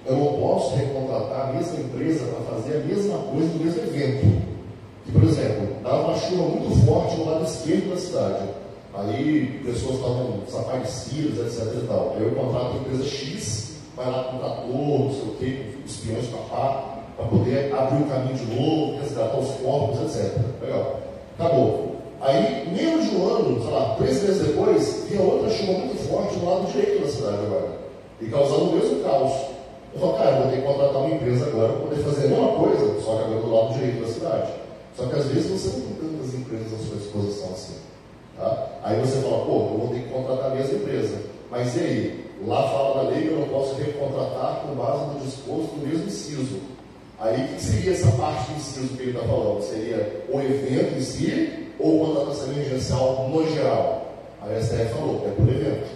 eu não posso recontratar a mesma empresa para fazer a mesma coisa no mesmo evento. Que, por exemplo, dava uma chuva muito forte no lado esquerdo da cidade. Aí pessoas estavam desaparecidas, etc. e tal. Aí eu contrato a empresa X, vai lá com o trator, não sei o quê, com os peões para poder abrir o caminho de novo, resgatar os corpos, etc. Legal. Acabou. Aí, menos de um ano, sei lá, 3 meses depois, vinha outra chuva muito forte no lado direito da cidade agora. E causando o mesmo caos. Eu falo, cara, eu vou ter que contratar uma empresa agora para poder fazer a mesma coisa, só que agora do lado direito da cidade. Só que às vezes você não tem tantas empresas à sua disposição assim. Tá? Aí você fala, pô, eu vou ter que contratar a mesma empresa. Mas e aí? Lá fala na lei que eu não posso recontratar com base no disposto do mesmo inciso. Aí o que seria essa parte do inciso que ele está falando? Seria o evento em si ou contratação emergencial no geral? Aí a STF falou, é por evento.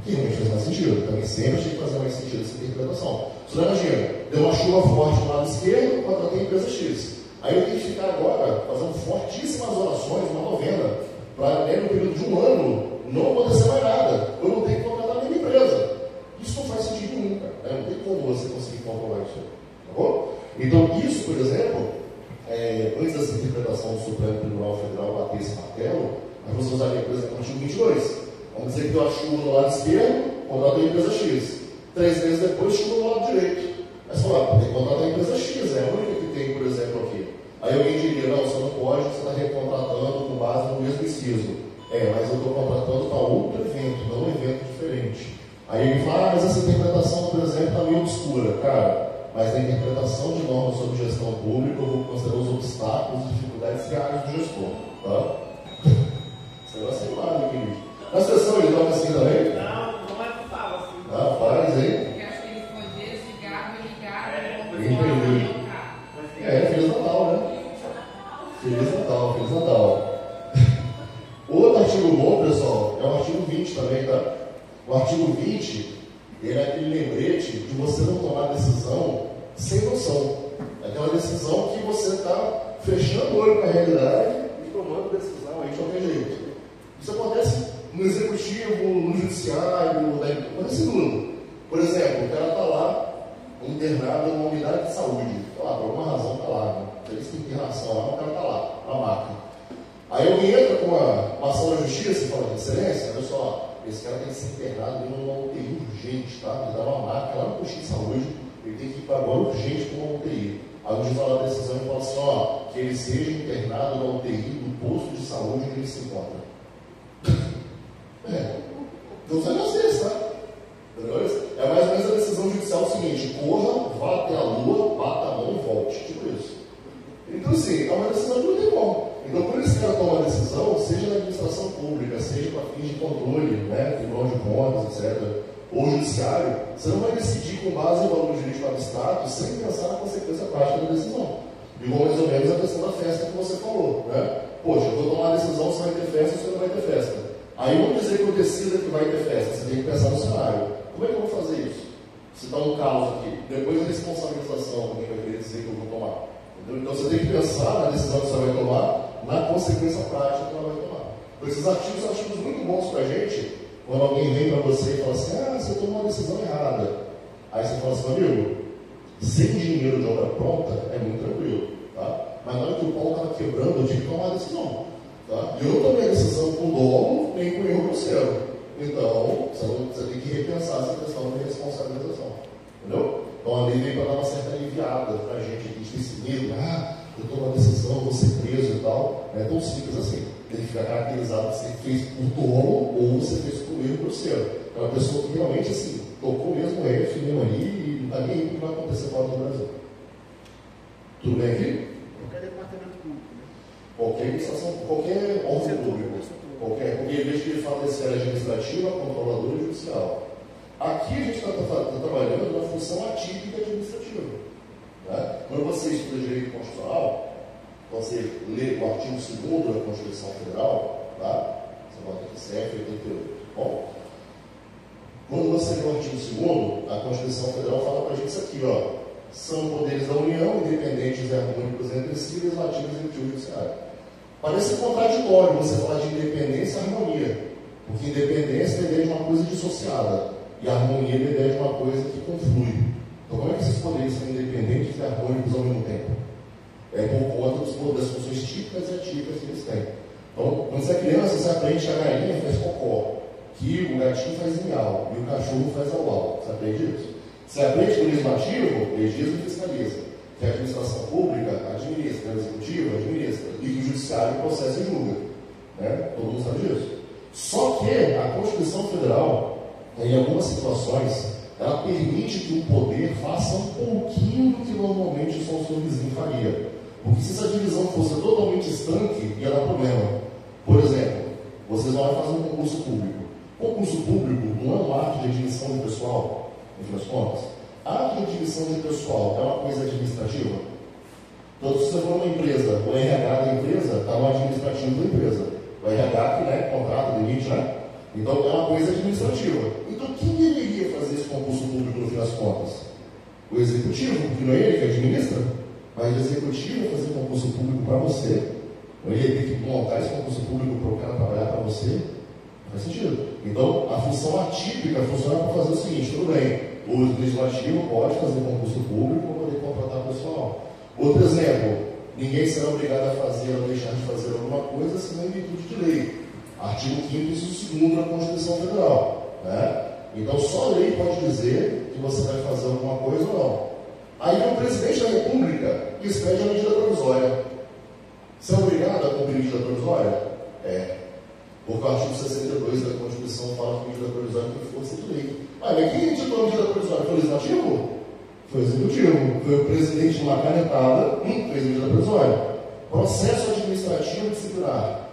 Que realmente faz mais sentido. Também sempre achei que fazia mais sentido essa interpretação. Você imagina, deu uma chuva forte no lado esquerdo, contratei a empresa X. Aí eu tenho que ficar agora fazendo fortíssimas orações, uma novena, para no período de um ano não acontecer mais nada. Eu não tenho que contratar a minha empresa. Isso não faz sentido nenhum, cara. Não tem como você conseguir controlar isso. Tá bom? Então, isso, por exemplo, antes dessa interpretação do Supremo Tribunal Federal bater esse martelo, nós vamos usar, por exemplo, o artigo 22. Vamos dizer que deu a chuva no lado esquerdo, contratou a empresa X. 3 meses depois, chuva no lado direito. Aí você fala, tem que contratar a empresa X, é a única que tem, por exemplo, aqui. Aí alguém diria, não, você não pode, você está recontratando com base no mesmo inciso. Mas eu estou contratando para outro evento, não um evento diferente. Aí ele fala, mas essa interpretação, por exemplo, está meio obscura. Cara, mas na interpretação de normas sobre gestão pública, eu vou considerar os obstáculos e dificuldades reais do gestor. Tá? Esse negócio é claro, meu querido. Na sessão ele toca assim também? Não é que fala assim. Ah, faz aí. Porque acho que ele foi desligado e ligado. Entendi. Feliz Natal, né? Feliz Natal, Feliz Natal. Outro artigo bom, pessoal, é o artigo 20 também, tá? O artigo 20, ele é aquele lembrete de você não tomar decisão sem noção. É aquela decisão que você está fechando o olho para a realidade e tomando decisão aí de qualquer jeito. Isso acontece no executivo, no judiciário, acontece tudo. Por exemplo, o cara está lá internado numa unidade de saúde. Por alguma razão está lá, né? Feliz que internação lá, o cara está lá, na maca. Aí alguém entra com uma ação da justiça e fala, excelência, olha só, esse cara tem que ser internado numa UTI urgente, tá? Ele dá uma maca lá no postinho de saúde, ele tem que ir para agora urgente com uma UTI. Aí o juiz vai lá a decisão e fala assim, ó, que ele seja internado na UTI do posto de saúde onde ele se encontra. Então você não sei, tá? É mais ou menos a decisão judicial seguinte: corra, vá até a lua, bata a mão e volte. Tipo isso. Então, assim, é uma decisão que não tem como. Então, quando esse cara toma uma decisão, seja na administração pública, seja para fins de controle, né, tribunal de contas, etc., ou judiciário, você não vai decidir com base em valor jurídico abstrato sem pensar na consequência prática da decisão. Igual mais ou menos a questão da festa que você falou, né? Poxa, eu vou tomar uma decisão se vai ter festa ou se não vai ter festa. Aí vamos dizer que eu decida que vai ter festa, você tem que pensar no cenário. Como é que eu vou fazer isso? Se está um caos aqui, depois a responsabilização, como é que vai querer dizer que eu vou tomar? Entendeu? Então você tem que pensar na decisão que você vai tomar, na consequência prática que ela vai tomar. Então, esses artigos são artigos muito bons para a gente, quando alguém vem para você e fala assim, você tomou uma decisão errada. Aí você fala assim, amigo, sem dinheiro de obra pronta é muito tranquilo, tá? Mas na hora que o pau estava quebrando, eu tive que tomar a decisão. Tá? E eu não tomei a decisão com dolo nem com erro grosseiro. Então, você tem que repensar essa questão de responsabilização. Entendeu? Então a lei vem para dar uma certa aliviada para a gente que tem esse medo. Eu tomo uma decisão, vou ser preso e tal. Não é tão simples assim. Tem que ficar caracterizado se você fez por dolo ou você fez por erro grosseiro. É uma pessoa que realmente assim, tocou mesmo o F mesmo ali e não está nem aí o que vai acontecer fora do Brasil. Tudo bem aqui? Qualquer departamento público. Qualquer administração, qualquer órgão público. Porque em vez de ele falar da esfera administrativa, controladora e judicial. Aqui a gente está trabalhando na função atípica administrativa. Né? Quando você estuda direito constitucional, você lê o artigo 2º da Constituição Federal, tá? Você bota aqui CF 88. Bom, quando você lê o artigo 2º, a Constituição Federal fala para a gente isso aqui, ó. são poderes da União, independentes e harmônicos entre si, legislativo, executivo e judiciário. Parece contraditório você falar de independência e harmonia, porque independência é a ideia de uma coisa dissociada, e harmonia é a ideia de uma coisa que conflui. Então, como é que esses poderes são independentes e harmônicos ao mesmo tempo? É por conta das funções típicas e atípicas que eles têm. Então, quando você é criança, você aprende que a galinha faz cocó, que o gatinho faz miau e o cachorro faz au-au. Você aprende isso? Você aprende que o legislativo legisla e fiscaliza, que a administração pública administra, que o executivo administra, e que o judiciário processa e julga. Né? Todo mundo sabe disso. Só que a Constituição Federal, em algumas situações, ela permite que o poder faça um pouquinho do que normalmente só o seu vizinho faria. Porque se essa divisão fosse totalmente estanque, ia dar problema. Por exemplo, vocês vão fazer um concurso público. Concurso público não é um ato de admissão de pessoal, no fim das contas. Ato de admissão de pessoal é uma coisa administrativa? Então, se você for uma empresa, o RH da empresa está no administrativo da empresa. O RH que, né, contrata, demite, né? Então, é uma coisa administrativa. Então, quem deveria fazer esse concurso público, no fim das contas? O executivo, porque não é ele que administra, mas o executivo vai fazer concurso público para você. Não ia ter que montar esse concurso público para o cara trabalhar para você. Não faz sentido. Então, a função atípica funciona para fazer o seguinte: tudo bem, o legislativo pode fazer concurso público para poder contratar pessoal. Outro exemplo: ninguém será obrigado a fazer ou deixar de fazer alguma coisa senão em virtude de lei. Artigo 5º, inciso 2º da Constituição Federal. Né? Então, só a lei pode dizer que você vai fazer alguma coisa ou não. Aí o presidente da República expede a medida provisória. Você é obrigado a cumprir a medida provisória? É. Porque o artigo 62 da Constituição fala que a medida provisória tem força de lei. Mas quem editou a medida provisória? Foi o legislativo? Foi o executivo. Foi o presidente, numa canetada, fez a medida provisória. Processo administrativo disciplinar.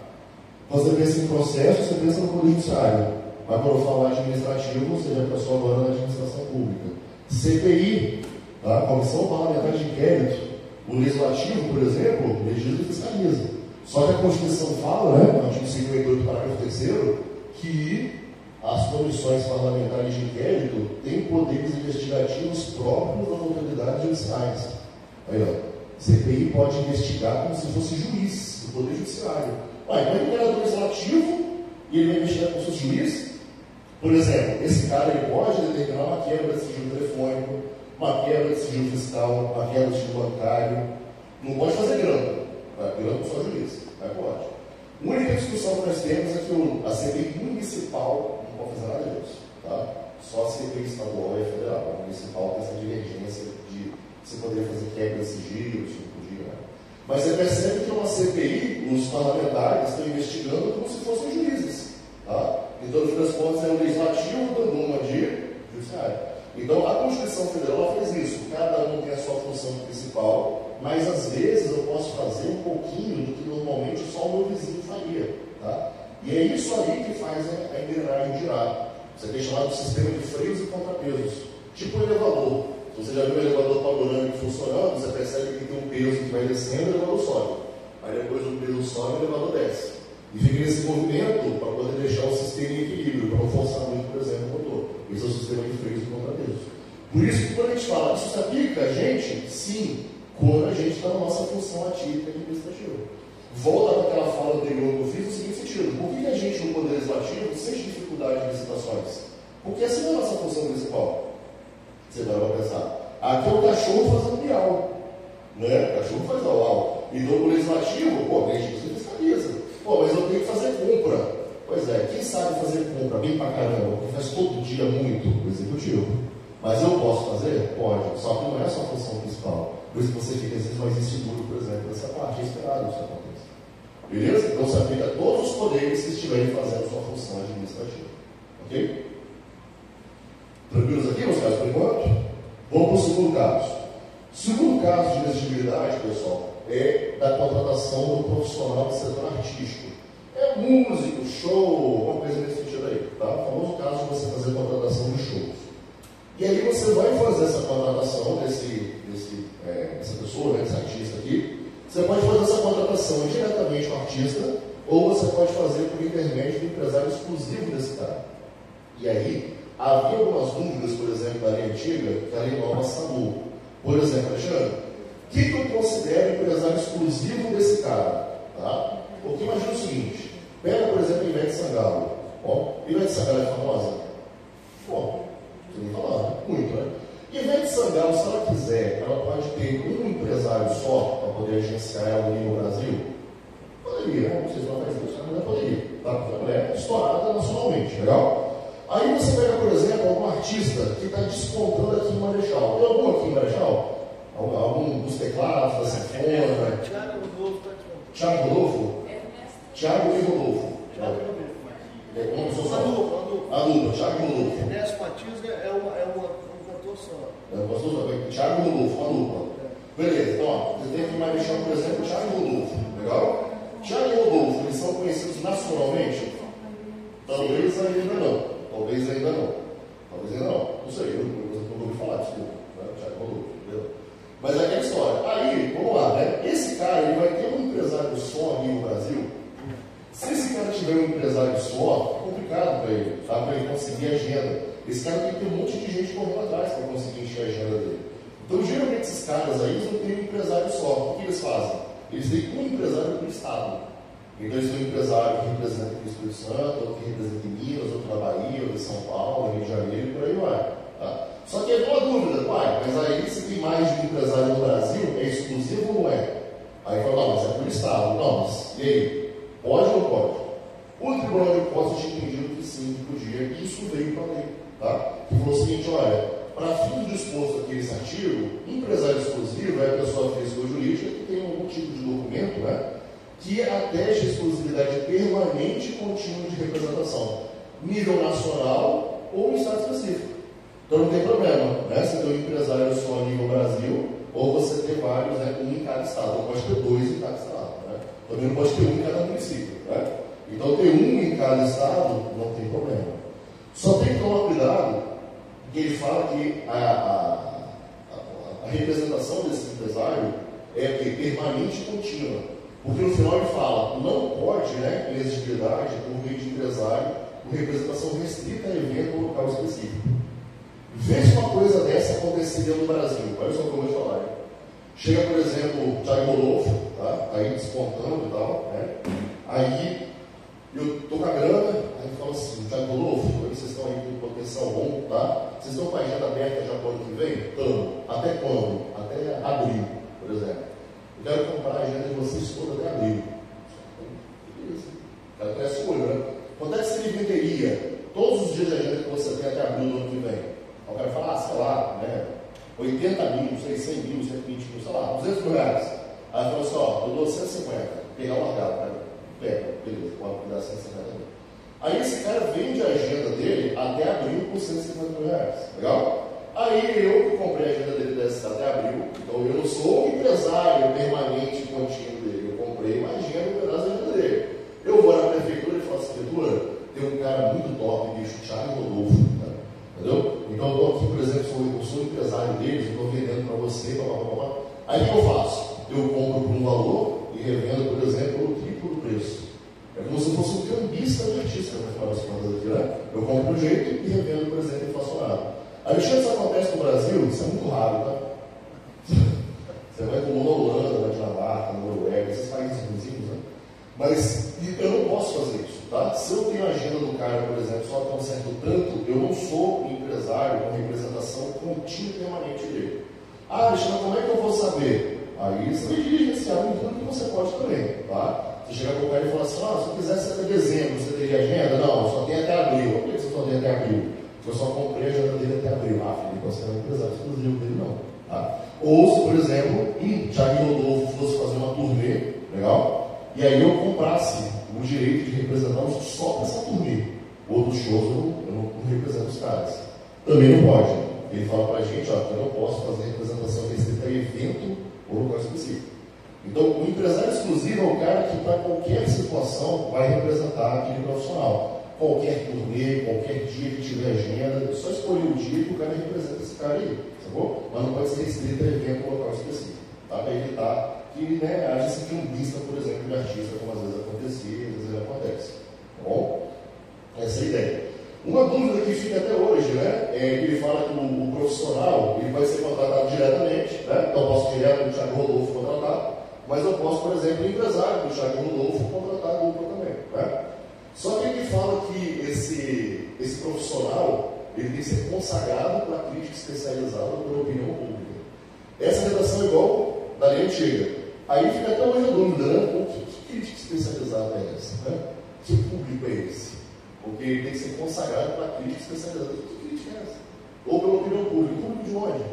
Você pensa em processo, você pensa no Poder Judiciário. Mas quando eu falar administrativo, você já pensou agora na administração pública. CPI, tá? Comissão Parlamentar de Inquérito. O Legislativo, por exemplo, legisla e fiscaliza. Só que a Constituição fala, né, no artigo 58, parágrafo 3º, que as comissões parlamentares de inquérito têm poderes investigativos próprios das autoridades judiciais. Aí, ó, CPI pode investigar como se fosse juiz do Poder Judiciário. Mas ele era do Legislativo e ele vai investigar como se fosse juiz? Por exemplo, esse cara ele pode determinar uma quebra de sigilo telefônico, uma quebra de sigilo fiscal, uma quebra de sigilo bancário. Não pode fazer grampo. Grampo só juiz. Mas pode. A única discussão que nós temos é que a CPI municipal não pode fazer nada disso. Tá? Só a CPI estadual e federal. A municipal tem essa divergência de você poder fazer quebra de sigilo, se não podia. Né? Mas você percebe que uma CPI, os parlamentares estão investigando como se fossem juízes. Tá? Então, no fim das contas, é o legislativo dando uma de judiciário. Então, a Constituição Federal fez isso. Cada um tem a sua função principal, mas às vezes eu posso fazer um pouquinho do que normalmente só o meu vizinho faria. Tá? E é isso aí que faz a engrenagem girar. Você tem chamado de sistema de freios e contrapesos. Tipo um elevador. Se você já viu o elevador panorâmico funcionando, você percebe que tem um peso que vai descendo e o elevador sobe. Aí depois do peso sobe, o elevador desce. E fica nesse movimento para poder deixar o sistema em equilíbrio, para não forçar muito, por exemplo, o motor. Esse é o sistema de freios e contrapesos. Por isso que quando a gente fala, isso se aplica a gente? Sim, quando a gente está na nossa função atípica e administrativa. Volta para aquela fala anterior que eu fiz no seguinte sentido: por que a gente no Poder Legislativo sente dificuldade de licitações? Porque essa não é a nossa função principal. Você vai pensar, aqui é o cachorro fazendo miau, né? O cachorro faz au-au. Então o legislativo, pô, a gente fiscaliza. Pô, mas eu tenho que fazer compra. Pois é, quem sabe fazer compra bem pra caramba, que faz todo dia muito, o executivo. Mas eu posso fazer? Pode. Só que não é a sua função principal. Por isso que você fica às vezes mais inseguro, por exemplo, nessa parte. É esperado isso aconteça. Beleza? Então você aplica todos os poderes que estiverem fazendo sua função administrativa. Ok? Tranquilos aqui, meus casos, por enquanto? Vamos para o segundo caso. O segundo caso de elegibilidade, pessoal, é da contratação do profissional do setor artístico. É músico, show, uma coisa nesse sentido aí. Tá? O famoso caso de você fazer contratação de shows. E aí você vai fazer essa contratação dessa pessoa, né, desse artista aqui. Você pode fazer essa contratação diretamente com o artista, ou você pode fazer por intermédio do empresário exclusivo desse cara. E aí, havia algumas dúvidas, por exemplo, da lei antiga, que a lei nova SAMU. Por exemplo, Alexandre, o que eu considero empresário exclusivo desse cara? Tá? Porque imagina o seguinte, pega, por exemplo, a Ivete Sangalo. Ó, Ivete Sangalo é famosa? Bom, você nem falar, né? Muito, né? Ivete Sangalo, se ela quiser, ela pode ter um empresário só para poder agenciar ela no Brasil? Poderia, né? Não sei se ela faz isso, mas ela poderia. Tá? Porque ela é estourada nacionalmente, legal? Aí você pega, por exemplo, algum artista que está despontando aqui em Marechal. Tem algum aqui em Marechal? Algum dos teclados, da sanfona? Thiago Rodolfo está despontando. Thiago Rodolfo? Thiago e Rodolfo. A dupla, Thiago e Rodolfo. Ernesto Matias é um cantor só. É um cantor só. Thiago e Rodolfo, uma dupla. Beleza, então, ó, você tem aqui em Marechal, por exemplo, Thiago e Rodolfo. Legal? Thiago e Rodolfo, eles são conhecidos nacionalmente? Talvez ainda não. Talvez ainda não. Talvez ainda não. Não sei, eu não ouvi falar, desculpa. Thiago e Rodolfo, entendeu? Mas é aquela história. Aí, vamos lá, né? Esse cara, ele vai ter um empresário só aqui no Brasil. Se esse cara tiver um empresário só, é complicado para ele, tá? Para ele conseguir agenda. Esse cara tem que ter um monte de gente correndo atrás para conseguir encher a agenda dele. Então, geralmente, esses caras aí, eles não têm um empresário só. O que eles fazem? Eles têm um empresário do Estado. Então, eles têm um empresário que representa aqui o Espírito Santo, outro que representa em Minas, outro na Bahia, outro em São Paulo, Rio de Janeiro e por aí vai. Tá? Só que é uma dúvida, pai, mas aí se tem mais de um empresário no Brasil, é exclusivo ou não é? Aí fala, não, mas é por Estado. Não, mas e aí? Pode ou não pode? O Tribunal de Impostos tinha entendido que sim, que podia, e isso veio para a lei. Tá? Que falou o seguinte, olha, para fins disposto aqui nesse artigo, empresário exclusivo é a pessoa física ou jurídica que tem algum tipo de documento, né, que ateste a exclusividade permanente e contínua de representação, nível nacional ou em estado específico. Então não tem problema, né? Você tem um empresário só a nível Brasil, ou você tem vários, né, um em cada estado, ou pode ter dois em cada estado, né? Também não pode ter um em cada município, né? Então ter um em cada estado não tem problema. Só tem que tomar cuidado, porque ele fala que a representação desse empresário é permanente e contínua. Porque no final ele fala, não pode, né, elegibilidade por meio de empresário com representação restrita a evento ou local específico. Veja uma coisa dessa acontecer dentro do Brasil. Olha só o que eu vou te falar. Chega, por exemplo, o Thiago Rodolfo, tá? Aí despontando e tal, né? Aí eu tô com a grana, aí eu falo assim, Thiago Rodolfo, vocês estão aí com potencial bom, tá? Vocês estão com a agenda aberta já para o ano que vem? Estamos. Até quando? Até abril, por exemplo. Eu quero comprar a agenda de vocês toda até abril. Beleza. O cara conhece o olho, né? Quanto é que você me venderia todos os dias de agenda que você tem até abril do ano que vem? Aí o cara fala, sei lá, né? 80 mil, não sei, 100 mil, 120 mil, sei lá, 200 mil reais. Aí eu falo assim, ó, eu dou 150, pegar o largado, cara. Pega, beleza, pode dar 150 mil. Aí esse cara vende a agenda dele até abril por 150 mil reais, legal? Aí eu que comprei a agenda dele até abril, então eu não sou o empresário permanente e contínuo dele, eu comprei uma agenda, um pedaço da agenda dele. Eu vou na prefeitura e falo assim, prefeitura, tem um cara muito top, bicho, Thiago Rodolfo, né? Entendeu? Então eu estou aqui, por exemplo, eu sou empresário deles, eu estou vendendo para você, blá, blá, blá, blá. Aí o que eu faço? Eu compro por um valor e revendo, por exemplo, o triplo do preço. É como se fosse um cambista de artista, no final das contas aqui, né? Eu compro de um jeito e revendo, por exemplo, inflacionado. Alexandre, isso acontece no Brasil, isso é muito raro, tá? Você vai como na Holanda, na Dinamarca, na Noruega, esses países vizinhos, né? Mas eu não posso fazer isso, tá? Se eu tenho a agenda do cara, por exemplo, só até um certo tanto, eu não sou um empresário com representação contínua e permanente dele. Ah, Alexandre, como é que eu vou saber? Aí você vai diligenciar em tudo que você pode também, tá? Você chega para o cara e fala assim, ah, se eu quisesse até dezembro, você teria agenda? Não, só tem até abril. Por que você só tem até abril? Eu só comprei a agenda dele até abril. Ah, Felipe, você não é um empresário exclusivo dele, não. Tá? Ou se, por exemplo, Thiago Rodolfo fosse fazer uma turnê, legal? E aí eu comprasse o direito de representá-los só para essa turnê. Outros shows eu não represento os caras. Também não pode. Ele fala para a gente, ó, eu não posso fazer representação restrita a evento ou local específico. Então, o empresário exclusivo é o cara que, para qualquer situação, vai representar aquele profissional. Qualquer turnê, qualquer dia que tiver agenda, só escolher o dia que o cara representa esse cara aí, sacou? Mas não pode ser restrito a evento ou local específico, tá? Para evitar que, né, haja esse cambista, por exemplo, de artista, como às vezes acontecia, às vezes acontece, tá bom? Essa é a ideia. Uma dúvida que fica até hoje, né, é que ele fala que o profissional ele vai ser contratado diretamente, né? Então eu posso direto do Thiago Rodolfo contratar, mas eu posso, por exemplo, o empresário do Thiago Rodolfo contratar a dupla também, né? Só que ele fala que esse profissional ele tem que ser consagrado para crítica especializada pela opinião pública. Essa redação é igual da lei antiga. Aí fica até hoje a dúvida, né? Que crítica especializada é essa? Né? Que público é esse? Porque ele tem que ser consagrado para crítica especializada. Que crítica é essa? Ou pela opinião pública. Público de onde?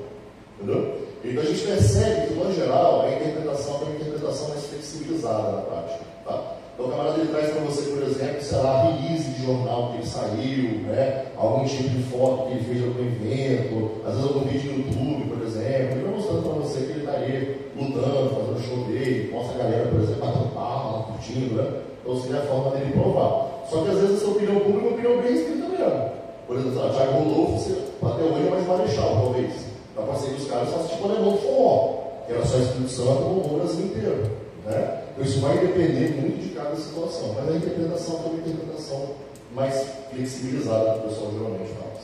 Entendeu? Então a gente percebe que, no geral, a interpretação é uma interpretação mais flexibilizada na prática. Tá? Então o camarada ele traz para você, por exemplo, sei lá, release de jornal que ele saiu, né? Algum tipo de foto que ele fez de algum evento, às vezes algum vídeo no YouTube, por exemplo. Ele vai mostrando para você que ele está ali lutando, fazendo o show dele, mostra a galera, por exemplo, batendo palma, curtindo, né? Então seria a forma dele provar. Só que às vezes essa opinião pública é uma opinião bem escrita mesmo. Por exemplo, o Thiago Rodolfo, você até hoje é mais marechal, talvez. Da parceria dos caras, faz tipo alemão de forró, que era só Espírito Santo ou o Brasil inteiro. Né? Então isso vai depender muito de cada situação, mas a interpretação é uma interpretação mais flexibilizada que o pessoal geralmente faz.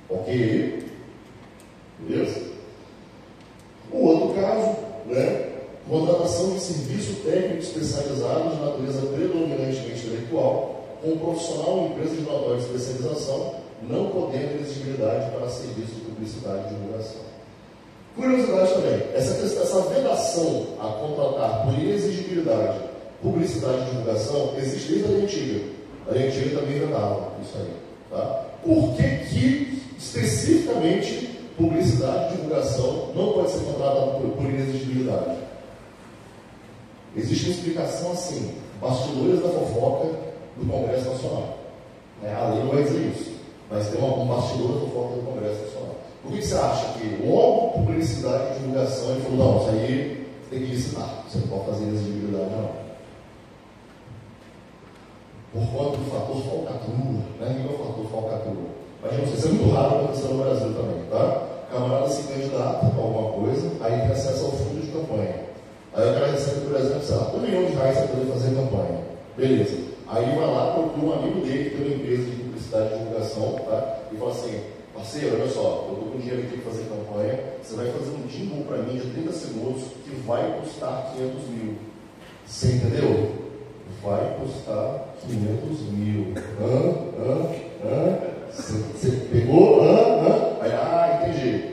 Ok? Beleza? O outro caso, né? Contratação de serviço técnico especializado de natureza predominantemente intelectual, com um profissional ou empresa de notória especialização, não podendo exigibilidade para serviço de publicidade e divulgação. Curiosidade também, essa vedação a contratar por inexigibilidade, publicidade e divulgação existe desde a lei antiga. A lei antiga também vedava isso aí. Tá? Por que especificamente publicidade e divulgação não pode ser contratada por inexigibilidade? Existe uma explicação assim, bastidores da fofoca do Congresso Nacional. A lei não vai dizer isso, mas tem um bastidor da fofoca do Congresso Nacional. Por que você acha que logo publicidade e divulgação ele falou, não, isso aí você tem que licitar, você não pode fazer exigibilidade não. Por conta do fator falcatrua, né? Quem é o fator falcatrua? Imagina, isso é muito raro acontecer no Brasil também, tá? O camarada se candidata a alguma coisa, aí tem acesso ao fundo de campanha. Aí o cara recebe, por exemplo, sei lá, R$1 milhão para poder fazer campanha. Beleza. Aí ele vai lá, procura um amigo dele que tem uma empresa de publicidade e divulgação, tá? E fala assim, parceiro, olha só, eu estou com dinheiro aqui para fazer campanha, você vai fazer um jingle para mim de 30 segundos que vai custar 500 mil. Você entendeu? Vai custar 500 mil. Você pegou? Aí, entendi.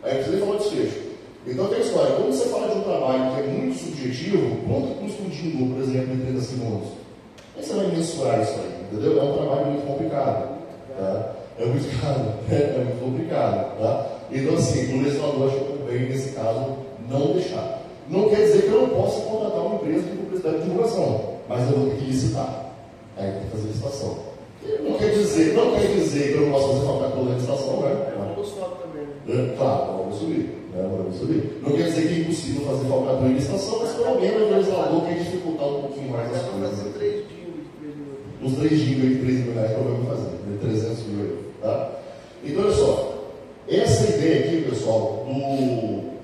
Aí você falou desfecho. Então tem a história, quando você fala de um trabalho que é muito subjetivo, quanto custa um jingle, por exemplo, em 30 segundos? Aí você vai mensurar isso aí, entendeu? É um trabalho muito complicado. Tá? É muito caro, é muito complicado. Tá? Então assim, o legislador acho que convém, nesse caso, não deixar. Não quer dizer que eu não possa contratar uma empresa de publicidade e divulgação, mas eu vou ter que licitar. Aí tem que fazer licitação. Não quer dizer que eu não posso fazer falcatrua da licitação, né? Vamos só também. Claro, vamos subir. Não quer dizer que é impossível fazer falcatrua em licitação, mas pelo menos o legislador quer dificultar um pouquinho mais as coisas. Fazer 3 jingles de 3 mil. Uns 3 jingles de 3 mil reais provavelmente fazer, de 300 mil euros. Tá? Então, olha só, essa ideia aqui, pessoal,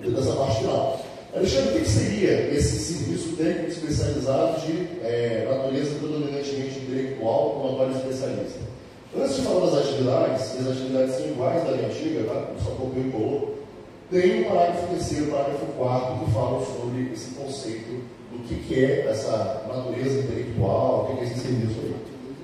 dessa parte final. Alexandre, o que seria esse serviço técnico especializado de natureza predominantemente intelectual com notório especialista? Antes de falar das atividades, e as atividades são iguais da lei antiga, tá? Só copiou e colou, tem o parágrafo 3º, parágrafo 4º, que falam sobre esse conceito do que é essa natureza intelectual, o que é esse serviço aí.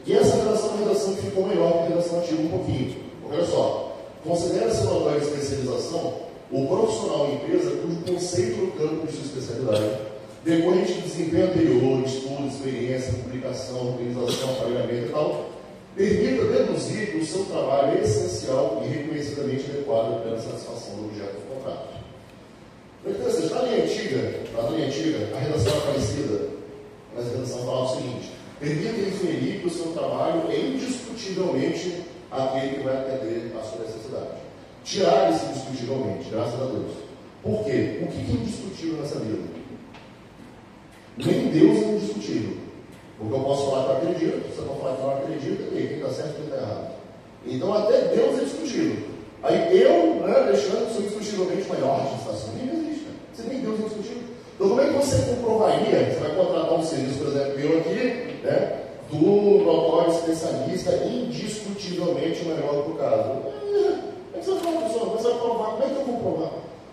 E essa redação é uma redação que ficou melhor que a redação antiga um pouquinho. Porque, olha só, considera-se uma notória especialização o profissional em empresa cujo conceito no campo de sua especialidade, decorrente de desempenho anterior, estudo, experiência, publicação, organização, aparelhamento e tal, permita deduzir que o seu trabalho é essencial e reconhecidamente adequado pela satisfação do objeto do contrato. Então, interessante, na linha antiga, a redação era parecida, mas a redação falava o seguinte: permita inferir que o seu trabalho é indiscutivelmente aquele que vai atender à sua necessidade. Tirar esse indiscutivelmente, graças a Deus. Por quê? O que é indiscutível nessa vida? Nem Deus é indiscutível. Porque eu posso falar que eu acredito, você pode falar que não acredita, e aí, quem está certo e quem está errado. Então até Deus é discutível. Aí eu, Alexandre, sou indiscutivelmente maior de estação. Nem existe, né? Você nem Deus é discutível. Então como é que você comprovaria? Você vai contratar um serviço, por exemplo, eu aqui, né? do notório especialista, indiscutivelmente o melhor do caso. Como é que você vai falar, pessoal? Mas vai provar? Como é que eu vou provar?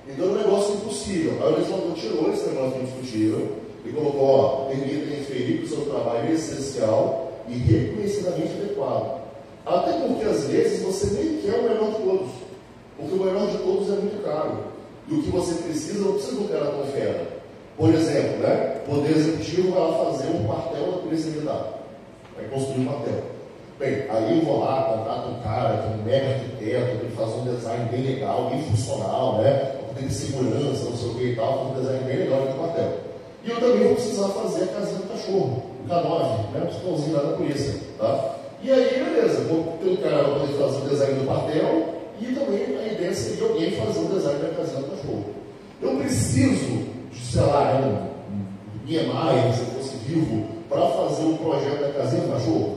Então é um negócio impossível. Aí o legislador tirou esse negócio indiscutível e colocou, ó, permita inferir que o seu trabalho é essencial e reconhecidamente adequado. Até porque às vezes você nem quer o melhor de todos. Porque o melhor de todos é muito caro. E o que você precisa, não precisa de um cara tão fera. Por exemplo, né? O Poder Executivo vai lá fazer um quartel da Polícia Militar. Vai construir um quartel. Bem, aí eu vou lá, contrato um cara que é um mega arquiteto, ele faz um design bem legal, bem funcional, né? Tem segurança, não sei o que e tal, faz um design bem legal do quartel. E eu também vou precisar fazer a casinha do cachorro, o K9, né? O pistãozinho lá da polícia, tá? E aí, beleza, vou ter um cara para poder fazer o design do quartel e também a ideia seria alguém fazer o design da casinha do cachorro. Eu preciso de, sei lá, um Niemeyer, se eu fosse vivo, para fazer o projeto da casinha do cachorro.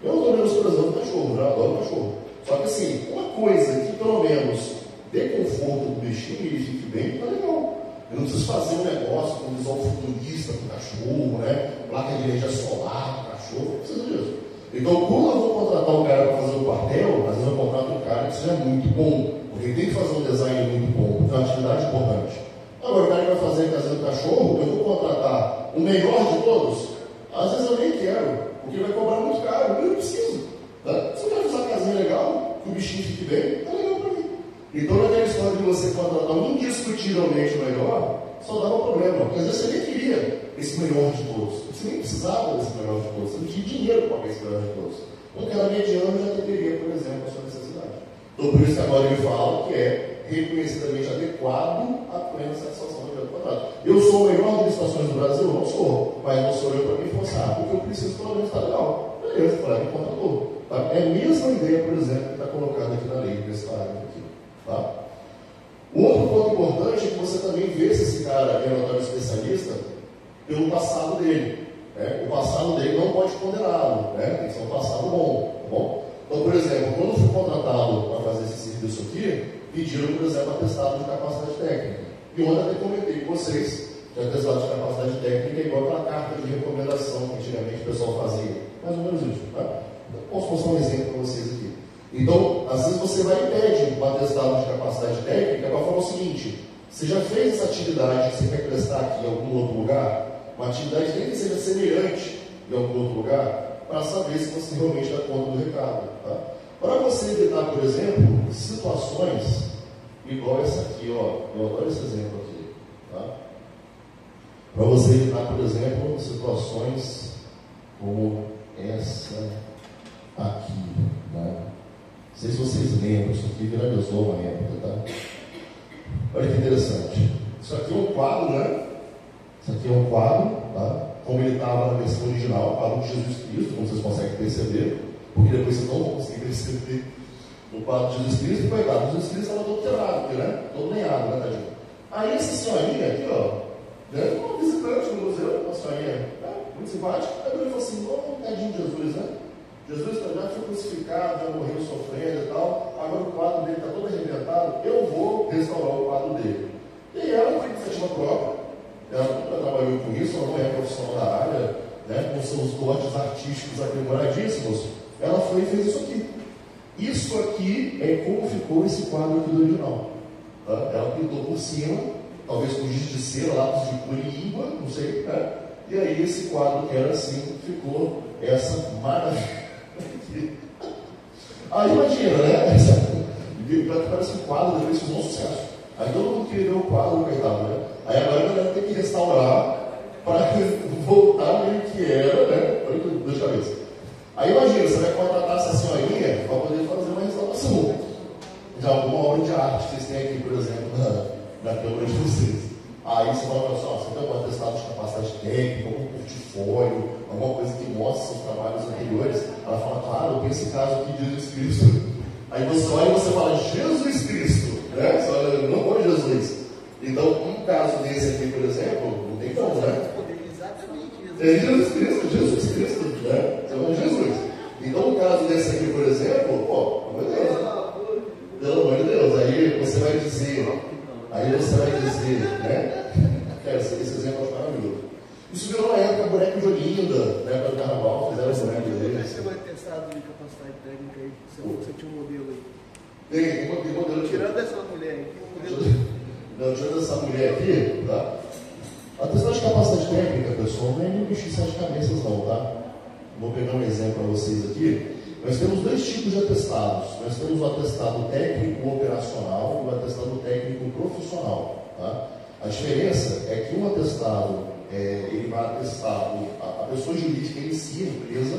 Eu estou menosprezando o cachorro, eu adoro o cachorro. Só que assim, uma coisa que pelo menos dê conforto do bichinho e ele fique bem, tá legal. Eu não preciso fazer um negócio com visual futurista para o cachorro, né? Placa de energia solar para o cachorro, não precisa disso. Então, quando eu vou contratar um cara para fazer um quartel, às vezes eu contrato um cara que seja muito bom, porque ele tem que fazer um design muito bom, porque é uma atividade importante. Agora, o cara que vai fazer a casinha do cachorro, eu vou contratar o melhor de todos, às vezes eu nem quero, porque vai cobrar muito caro, eu não preciso. Tá? Se eu quero fazer uma casinha legal, que o bichinho fique bem, tá legal para mim. Então, naquela história de você contratar um indiscutivelmente melhor, só dava um problema, porque às vezes você nem queria esse melhor de todos. Você nem precisava desse melhor de todos. Você não tinha dinheiro para pagar esse melhor de todos. Um cara mediano já teria, por exemplo, a sua necessidade. Então, por isso que agora ele fala que é reconhecidamente adequado à plena satisfação do contrato. Eu sou o melhor de licitações do Brasil? Não sou. Mas não sou eu para me forçar. Porque eu preciso, pelo menos, estar legal. Beleza, foi lá que contratou. Tá? É a mesma ideia, por exemplo, que está colocada aqui na lei, nesse parágrafo aqui. Tá? O outro ponto importante é que você também vê se esse cara é notório especialista pelo passado dele. Né? O passado dele não pode condená-lo, né? Tem que ser um passado bom, tá bom? Então, por exemplo, quando eu fui contratado para fazer esse serviço aqui, pediram, por exemplo, atestado de capacidade técnica. E ontem até comentei com vocês que atestado de capacidade técnica é igual aquela carta de recomendação que antigamente o pessoal fazia. Mais ou menos isso. Tá? Posso mostrar um exemplo para vocês aqui. Então, às vezes você vai e pede um atestado de capacidade técnica para falar o seguinte: você já fez essa atividade que você quer prestar aqui em algum outro lugar? Uma atividade que seja semelhante em algum outro lugar, para saber se você realmente dá conta do recado. Tá? Para você evitar, por exemplo, situações igual essa aqui, ó. Eu adoro esse exemplo aqui. Tá? Para você evitar, por exemplo, situações como essa aqui. Né? Não sei se vocês lembram, isso aqui viralizou uma época, tá? Olha que interessante. Isso aqui é um quadro, né? Isso aqui é um quadro, tá? Como ele estava na versão original, o quadro de Jesus Cristo, como vocês conseguem perceber, porque depois vocês não vão conseguir perceber o quadro de Jesus Cristo, e coitado, Jesus Cristo estava todo quebrado aqui, né? Todo lenhado, né, tadinho? Aí essa senhorinha aqui, ó, né? Uma visitante no museu, uma senhorinha, né? Muito simpática, aí ele falou assim: oh, tadinho de Jesus, né? Jesus já foi crucificado, já morreu sofrendo e tal, agora o quadro dele está todo arrebentado, eu vou restaurar o quadro dele. E ela, com iniciativa própria, ela nunca trabalhou com isso, ela não é profissional da área, né, com seus dotes artísticos aprimoradíssimos, ela foi e fez isso aqui. Isso aqui é como ficou esse quadro aqui do original. Tá? Ela pintou por cima, talvez com giz de cera, lápis de cor e íngua, não sei, né? E aí esse quadro que era assim, ficou essa maravilha. Aí imagina, né? Parece um quadro, depois fez um sucesso. Aí todo mundo queria ver o quadro, coitado, né? Aí agora a galera tem que restaurar para voltar meio que era, né? Olha que dor de cabeça. Aí imagina, você vai contratar essa senhorinha para poder fazer uma restauração de alguma obra de arte que vocês têm aqui, por exemplo, na câmara de vocês. Aí você fala, olha só, você tem um atestado de capacidade técnica, algum portfólio, alguma coisa que mostre seus trabalhos anteriores. Ela fala, claro, eu tenho esse caso aqui de Jesus Cristo. Aí você olha e você fala, Jesus Cristo, né? Você olha, não foi Jesus. Então, um caso desse aqui, por exemplo, não tem como, né? Exatamente. É Jesus Cristo, né? Você fala, Jesus. Então, um caso desse aqui, por exemplo, pô, meu Deus, pelo amor de Deus, aí você vai dizer, né? Cara, esse exemplo é maravilhoso. Isso virou uma época boneco de Olinda, né, para o carnaval, fizeram esse boneco dele. Você vai testado de capacidade técnica aí? Você tinha um modelo aí? Tem modelo. Tirando essa mulher aqui, Não, tirando essa mulher aqui, tá? A testagem de capacidade técnica, pessoal, não é nem bicho de sete cabeças não, tá? Vou pegar um exemplo para vocês aqui. Nós temos dois tipos de atestados. Nós temos o atestado técnico operacional e o atestado técnico profissional, tá? A diferença é que um atestado ele vai atestar a pessoa jurídica em si, a empresa,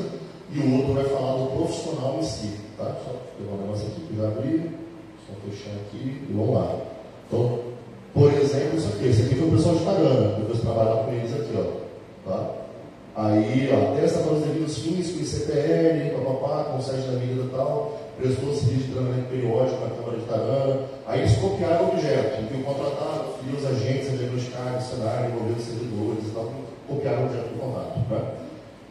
e o outro vai falar do profissional em si, tá? Só pegar um negócio aqui que já abri, só fechar aqui e vamos lá. Então, por exemplo, isso aqui. Esse aqui foi o pessoal de Itagana, depois trabalhar com eles aqui, ó. Tá? Aí, ó, testa para os devidos fins, com ICPL, papapá, com sede da medida e tal, prestou serviço de treinamento periódico na Câmara de Itagana. Aí eles copiaram o objeto, em que o contratado, e os agentes a diagnosticar o cenário, envolver os servidores e tal, copiaram o objeto do contrato. Né?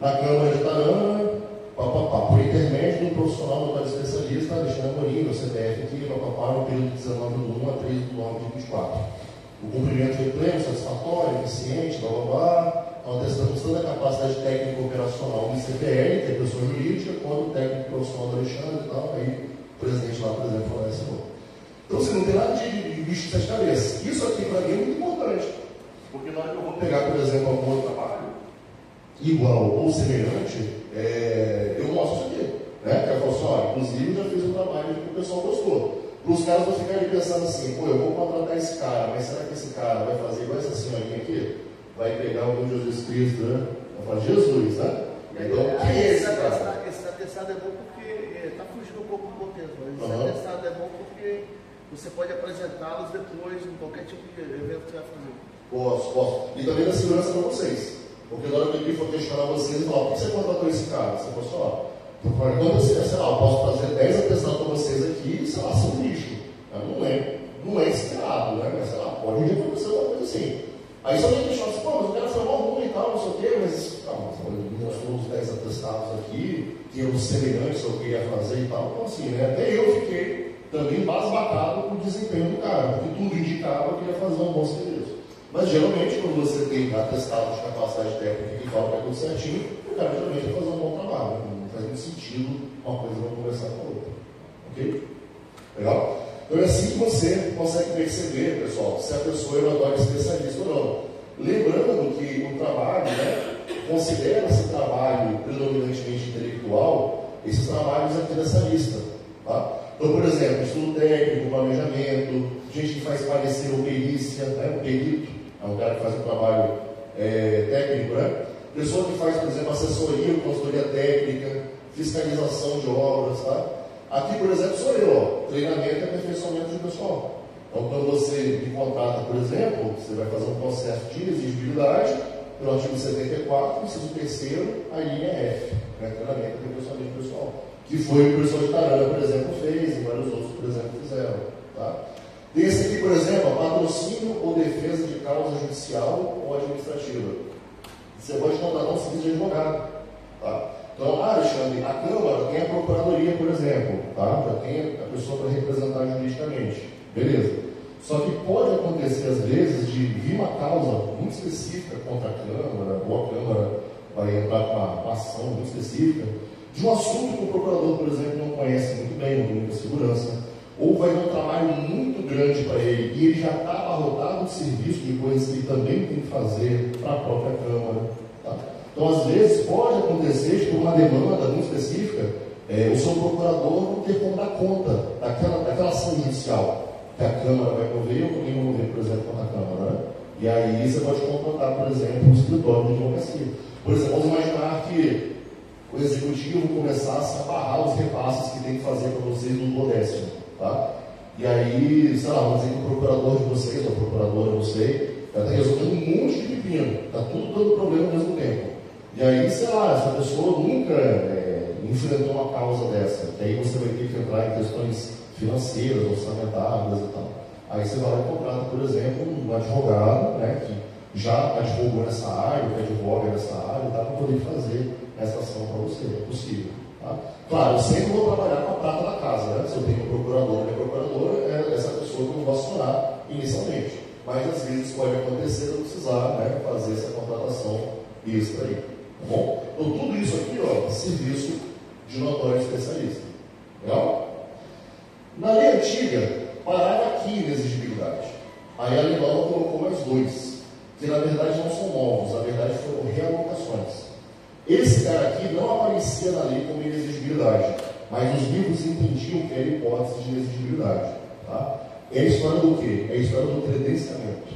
Na Câmara de Itagana, papapá, por intermédio do profissional notarial especialista, Alexandre Morim, o CPF aqui, papapá, no período de 19 de 1 a 3 de 9 de 24. O cumprimento foi pleno, satisfatório, eficiente, blá blá blá. Então, testamos toda a capacidade técnica operacional do ICPL, que é pessoa jurídica, quanto o técnico profissional do Alexandre e tal. Aí o presidente lá, por exemplo, falou assim, então, assim, não tem nada de bicho de sete cabeças. Isso aqui, para mim, é muito importante. Porque na hora que eu vou pegar, por exemplo, algum outro trabalho, igual ou semelhante, eu mostro isso aqui. Né? Que eu falo assim, ó, inclusive, eu já fiz um trabalho que o pessoal gostou. Para os caras não ficarem pensando assim, pô, eu vou contratar esse cara, mas será que esse cara vai fazer igual essa senhorinha aqui? Vai pegar o meu Jesus Cristo, né? Vai falar, Jesus, né? Então, quem é esse cara? Esse atestado é bom porque está fugindo um pouco do contexto, mas esse atestado é bom porque você pode apresentá-los depois em qualquer tipo de evento que você vai fazer. Posso. E também da segurança para vocês. Porque na hora que eu for questionar vocês, eu falo, por que você contratou esse cara? Você falou assim, ó, quando você, sei lá, eu posso fazer 10 atestados para vocês aqui e, sei lá, são lixo. Não é esperado, né? Mas, sei lá, pode um dia acontecer uma coisa assim. Aí só alguém questiona assim, pô, mas o cara foi mal ruim e tal, não sei o quê, mas, nós somos 10 atestados aqui, que eram semelhantes ao que ia fazer e tal. Então, assim, né? Até eu fiquei também embasbacado com o desempenho do cara, porque tudo indicava que ia fazer um bom serviço. Mas, geralmente, quando você tem atestado de capacidade técnica que fala que é tudo certinho, o cara geralmente vai fazer um bom trabalho. Não faz muito sentido uma coisa não conversar com a outra. Ok? Legal? Então é assim que você consegue perceber, pessoal, se a pessoa é uma notória especialista ou não. Lembrando que o trabalho, né, considera-se trabalho predominantemente intelectual, esses trabalhos aqui dessa lista. Tá? Então, por exemplo, estudo técnico, planejamento, gente que faz parecer ou perícia, né, o perito, é um cara que faz um trabalho técnico, né? Pessoa que faz, por exemplo, assessoria, consultoria técnica, fiscalização de obras, tá? Aqui, por exemplo, sou eu, ó, treinamento e aperfeiçoamento de pessoal. Então, quando você me contrata, por exemplo, você vai fazer um processo de exigibilidade, pelo artigo 74, inciso 3º, a linha F, né, treinamento e aperfeiçoamento de pessoal. Que foi o que o pessoal de Tarana, por exemplo, fez, e vários outros, por exemplo, fizeram. Tá? Tem esse aqui, por exemplo, patrocínio ou defesa de causa judicial ou administrativa. Você pode contratar um serviço de advogado. Tá? Então, Alexandre, a Câmara tem a Procuradoria, por exemplo, tá? Já tem a pessoa para representar juridicamente. Beleza. Só que pode acontecer, às vezes, de vir uma causa muito específica contra a Câmara, ou a Câmara vai entrar com uma ação muito específica, de um assunto que o procurador, por exemplo, não conhece muito bem, não tem muita segurança, ou vai dar um trabalho muito grande para ele, e ele já está abarrotado de serviço, de coisas que ele também tem que fazer para a própria Câmara. Tá? Então, às vezes, pode acontecer, por uma demanda muito específica, o seu procurador não ter como dar conta daquela ação judicial que a Câmara vai mover ou alguém vai mover, por exemplo, contra a Câmara. Né? E aí você pode contratar, por exemplo, um escritório de advocacia. Por exemplo, vamos imaginar que o executivo começasse a barrar os repasses que tem que fazer para vocês no 10º. Tá? E aí, sei lá, vamos dizer que o procurador de vocês, ou a procuradora, não sei, está resolvendo um monte de pepino, está tudo dando problema ao mesmo tempo. E aí, sei lá, essa pessoa nunca enfrentou uma causa dessa, que aí você vai ter que entrar em questões financeiras, orçamentárias e tal. Aí você vai lá e contrata, por exemplo, um advogado, né, que já advogou nessa área, que advoga nessa área, para poder fazer essa ação para você, é possível. Tá? Claro, eu sempre vou trabalhar com a prata da casa, né? Se eu tenho um procurador e minha procuradora, é essa pessoa que eu vou acionar inicialmente. Mas às vezes isso pode acontecer, eu precisar, né, fazer essa contratação extra aí. Tá bom? Então, tudo isso aqui, ó, serviço de notório especialista. Legal? Na lei antiga, parava aqui na exigibilidade. Aí a lei nova colocou mais dois, que na verdade não são novos, na verdade foram realocações. Esse cara aqui não aparecia na lei como inexigibilidade, mas os livros entendiam que era hipótese de inexigibilidade. Tá? É a história do quê? É a história do credenciamento.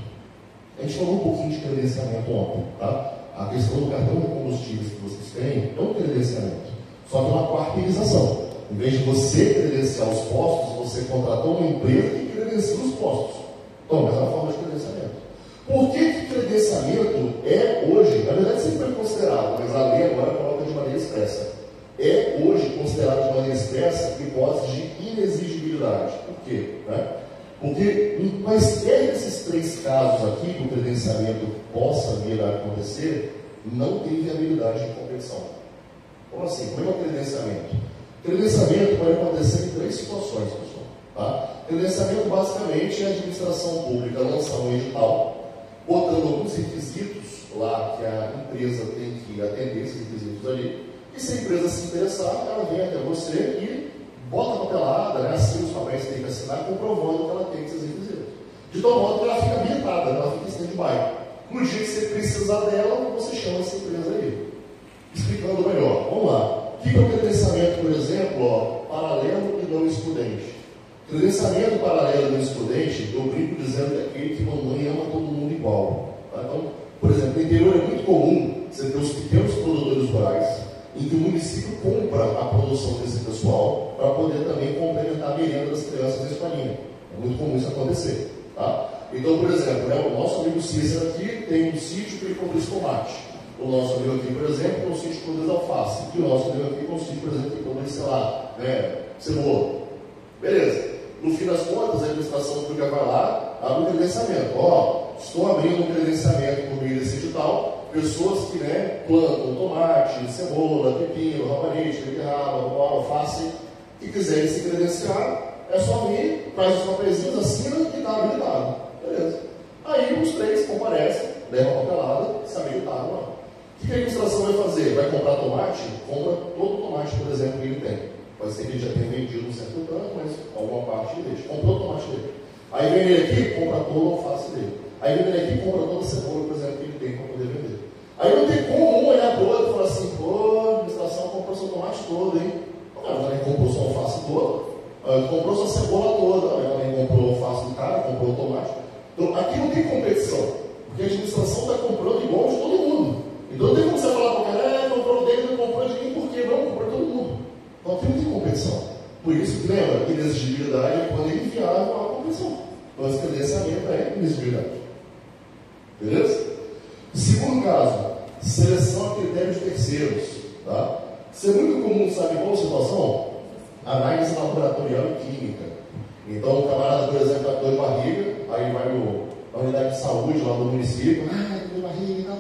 A gente falou um pouquinho de credenciamento ontem. Tá? A questão do cartão de combustíveis que vocês têm é um credenciamento, só que uma quarteirização. Em vez de você credenciar os postos, você contratou uma empresa que credencia os postos. Então, mas é uma forma de credenciamento. Por que credenciamento é hoje, na verdade sempre foi considerado, mas a lei agora coloca de maneira expressa. É hoje considerado de maneira expressa hipótese de inexigibilidade. Por quê? Né? Porque em quaisquer desses três casos aqui que o credenciamento possa vir a acontecer, não tem viabilidade de competição. Como assim? Como é o credenciamento? Credenciamento pode acontecer em três situações, pessoal. Tá? Credenciamento basicamente é a administração pública lançar um edital, botando alguns requisitos lá que a empresa tem que atender esses requisitos ali. E se a empresa se interessar, ela vem até você e bota a papelada, né, assina os papéis que tem que assinar, comprovando que ela tem esses requisitos. De tal modo que ela fica habilitada, ela fica em stand-by. No dia que você precisar dela, você chama essa empresa aí. Explicando melhor, vamos lá. O que é o credenciamento, por exemplo, ó, paralelo e não excludente? Credenciamento paralelo e não excludente, eu brinco dizendo que é aquele que mamãe ama todo mundo igual. Tá? Então, por exemplo, no interior é muito comum você ter os pequenos produtores rurais, em que o município compra a produção desse pessoal para poder também complementar a merenda das crianças na escolinha. É muito comum isso acontecer. Tá? Então, por exemplo, né, o nosso amigo Cícero aqui tem um sítio que ele produz tomate. O nosso amigo aqui, por exemplo, tem um sítio que produz alface. E o nosso amigo aqui tem um sítio, por exemplo, que produz, sei lá, né, cebola. Beleza. No fim das contas, a administração pública vai lá, abre um credenciamento. Ó, estou abrindo um credenciamento por meio desse edital, pessoas que, né, plantam tomate, cebola, pepino, rabanete, beterraba, alface, que quiserem se credenciar, é só vir, faz os papeizinhos, assina e está habilitado. Beleza. Aí os três comparecem, levam a papelada, se habilitaram ou não. O que a administração vai fazer? Vai comprar tomate? Compra todo o tomate, por exemplo, que ele tem. Pode ser que ele já tenha vendido um certo tanto, mas alguma parte ele deixa. Comprou o tomate dele. Aí vem ele aqui, compra todo o alface dele. Aí vem ele aqui, compra toda a cebola, por exemplo, que ele tem para poder vender. Aí não tem como um olhar para o outro e falar assim, pô, a administração comprou seu tomate todo, hein? Ela nem comprou sua alface toda, comprou sua cebola toda, ela nem comprou o alface do cara, comprou o tomate. Então, aqui não tem competição, porque a administração está comprando igual de todo mundo. Então não tem como você falar para o cara, comprou dele, não comprou de mim, por quê? Não, comprou todo mundo. Então aqui não tem competição. Por isso, lembra, inexigibilidade é quando é inviável a competição. Então esse credenciamento é inexigibilidade. Beleza? Segundo caso, seleção a critérios de terceiros. Tá? Isso é muito comum, sabe qual situação? Análise laboratorial e clínica. Então o camarada, por exemplo, está com dor de barriga, aí vai na unidade de saúde lá do município, dor de barriga e tal.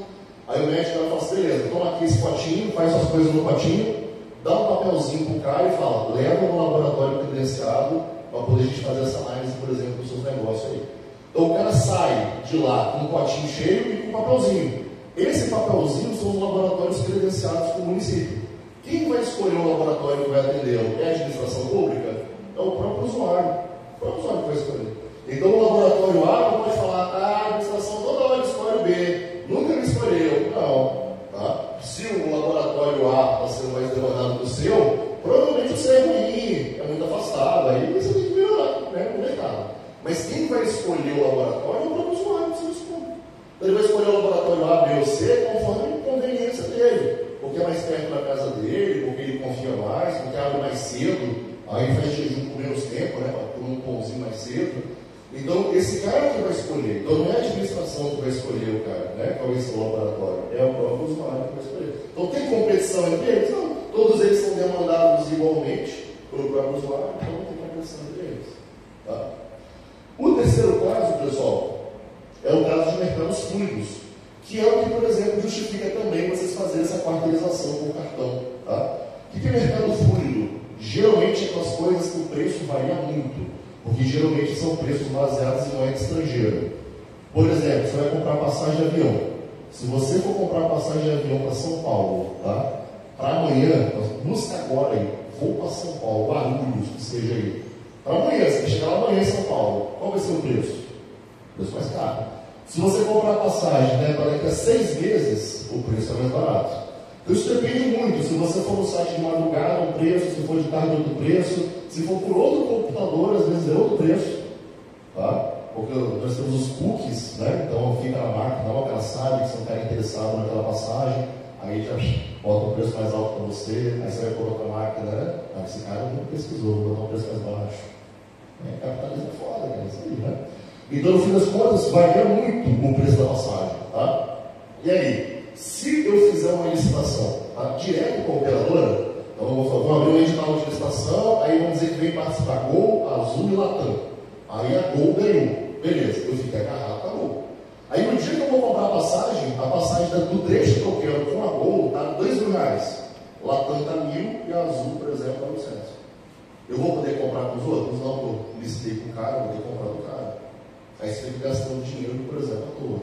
Aí o médico fala assim, beleza, toma aqui esse potinho, faz suas coisas no potinho, dá um papelzinho para o cara e fala, leva no laboratório credenciado para poder a gente fazer essa análise, por exemplo, dos seus negócios aí. Então o cara sai de lá com um potinho cheio e com um papelzinho. Esse papelzinho são os laboratórios credenciados do município. Quem vai escolher o laboratório que vai atender? É a administração pública? É o próprio usuário. O próprio usuário que vai escolher. Então o laboratório A não pode falar, a administração toda hora escolhe o B. Nunca me escolheu. Não. Tá? Se o laboratório A está sendo mais demandado que o seu, provavelmente o seu é ruim, é muito afastado. Aí você tem que melhorar, né, no mercado. Mas quem vai escolher o laboratório é o próprio usuário do serviço público. Então ele vai escolher o laboratório A, B ou C conforme a conveniência dele. Porque é mais perto da casa dele, porque ele confia mais, porque abre mais cedo, aí faz jejum por menos tempo, né? Para comer um pãozinho mais cedo. Então, esse cara que vai escolher, então não é a administração que vai escolher o cara, né? Qual vai ser o laboratório, é o próprio usuário que vai escolher. Então, tem competição entre eles? Não. Todos eles são demandados igualmente pelo próprio usuário, então não tem competição entre eles. Tá? O terceiro caso, pessoal, é o caso de mercados fluidos, que é o que, por exemplo, justifica também vocês fazerem essa quarteirização com o cartão. Tá? O que é mercado fluido? Geralmente é aquelas coisas que o preço varia muito. Porque geralmente são preços baseados em moeda estrangeira. Por exemplo, você vai comprar passagem de avião. Se você for comprar passagem de avião para São Paulo, tá? Para amanhã, busca agora aí, vou para São Paulo, Guarulhos, que seja aí. Para amanhã, você vai chegar lá amanhã em São Paulo. Qual vai ser o preço? O preço mais caro. Se você comprar passagem, né, para daqui a 6 meses, o preço é mais barato. Então isso depende muito. Se você for no site de madrugada, um preço, se for de tarde, outro preço. Se for por outro computador, às vezes é outro preço. Tá? Porque nós temos os cookies, né? Então fica na máquina, o cara sabe que você não está interessado naquela passagem, aí já bota um preço mais alto para você, aí você vai colocar a máquina, né? Ah, esse cara não pesquisou, vou botar um preço mais baixo. Capitalismo é foda, cara, isso aí, né? Então, no fim das contas, varia muito o preço da passagem, tá? E aí, se eu fizer uma licitação, tá? Direto com a operadora, então vou abrir um edital de licitação, aí vamos dizer que vem participar Gol, Azul e Latam. Aí a Gol ganhou. Beleza, eu fiquei agarrado com a Gol. Aí no dia que eu vou comprar a passagem do trecho que eu quero com a Gol está R$2.000. Latam está 1.000 e a Azul, por exemplo, está 800. Eu vou poder comprar com os outros? Não, eu listei com o cara, vou ter que comprar do cara. Aí você fica gastando dinheiro, por exemplo, à toa.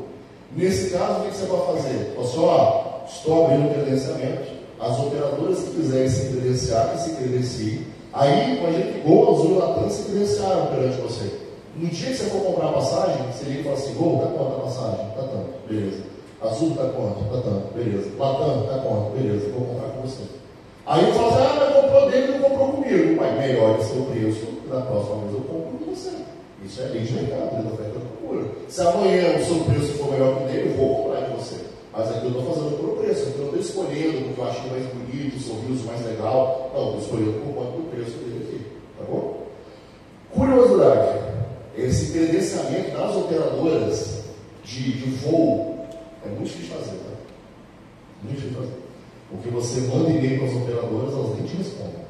Nesse caso, o que você vai fazer? Ó, estou abrindo o credenciamento. As operadoras que quiserem se credenciar, que se credenciem. Aí, imagina que Gol, Azul e Latam se credenciaram perante você. No dia que você for comprar a passagem, você liga e fala assim: Gol, tá quanto a passagem? Tá tanto, beleza. Azul, tá quanto? Tá tanto, beleza. Latam, tá quanto? Beleza, vou comprar com você. Aí eu falo assim: mas comprou dele e não comprou comigo. Mas melhor esse o preço, na próxima vez eu compro com você. Isso é lei de mercado, lei da oferta e procura. Se amanhã o seu preço for melhor que o dele, eu vou comprar de você. Mas aqui eu estou fazendo por preço, eu não estou escolhendo porque eu achei mais bonito, o sorriso mais legal. Não, eu estou escolhendo por quanto do preço dele aqui, tá bom? Curiosidade, esse credenciamento das operadoras de voo é muito difícil de fazer, tá? Muito difícil de fazer. Porque você manda e-mail para as operadoras, elas nem te respondem.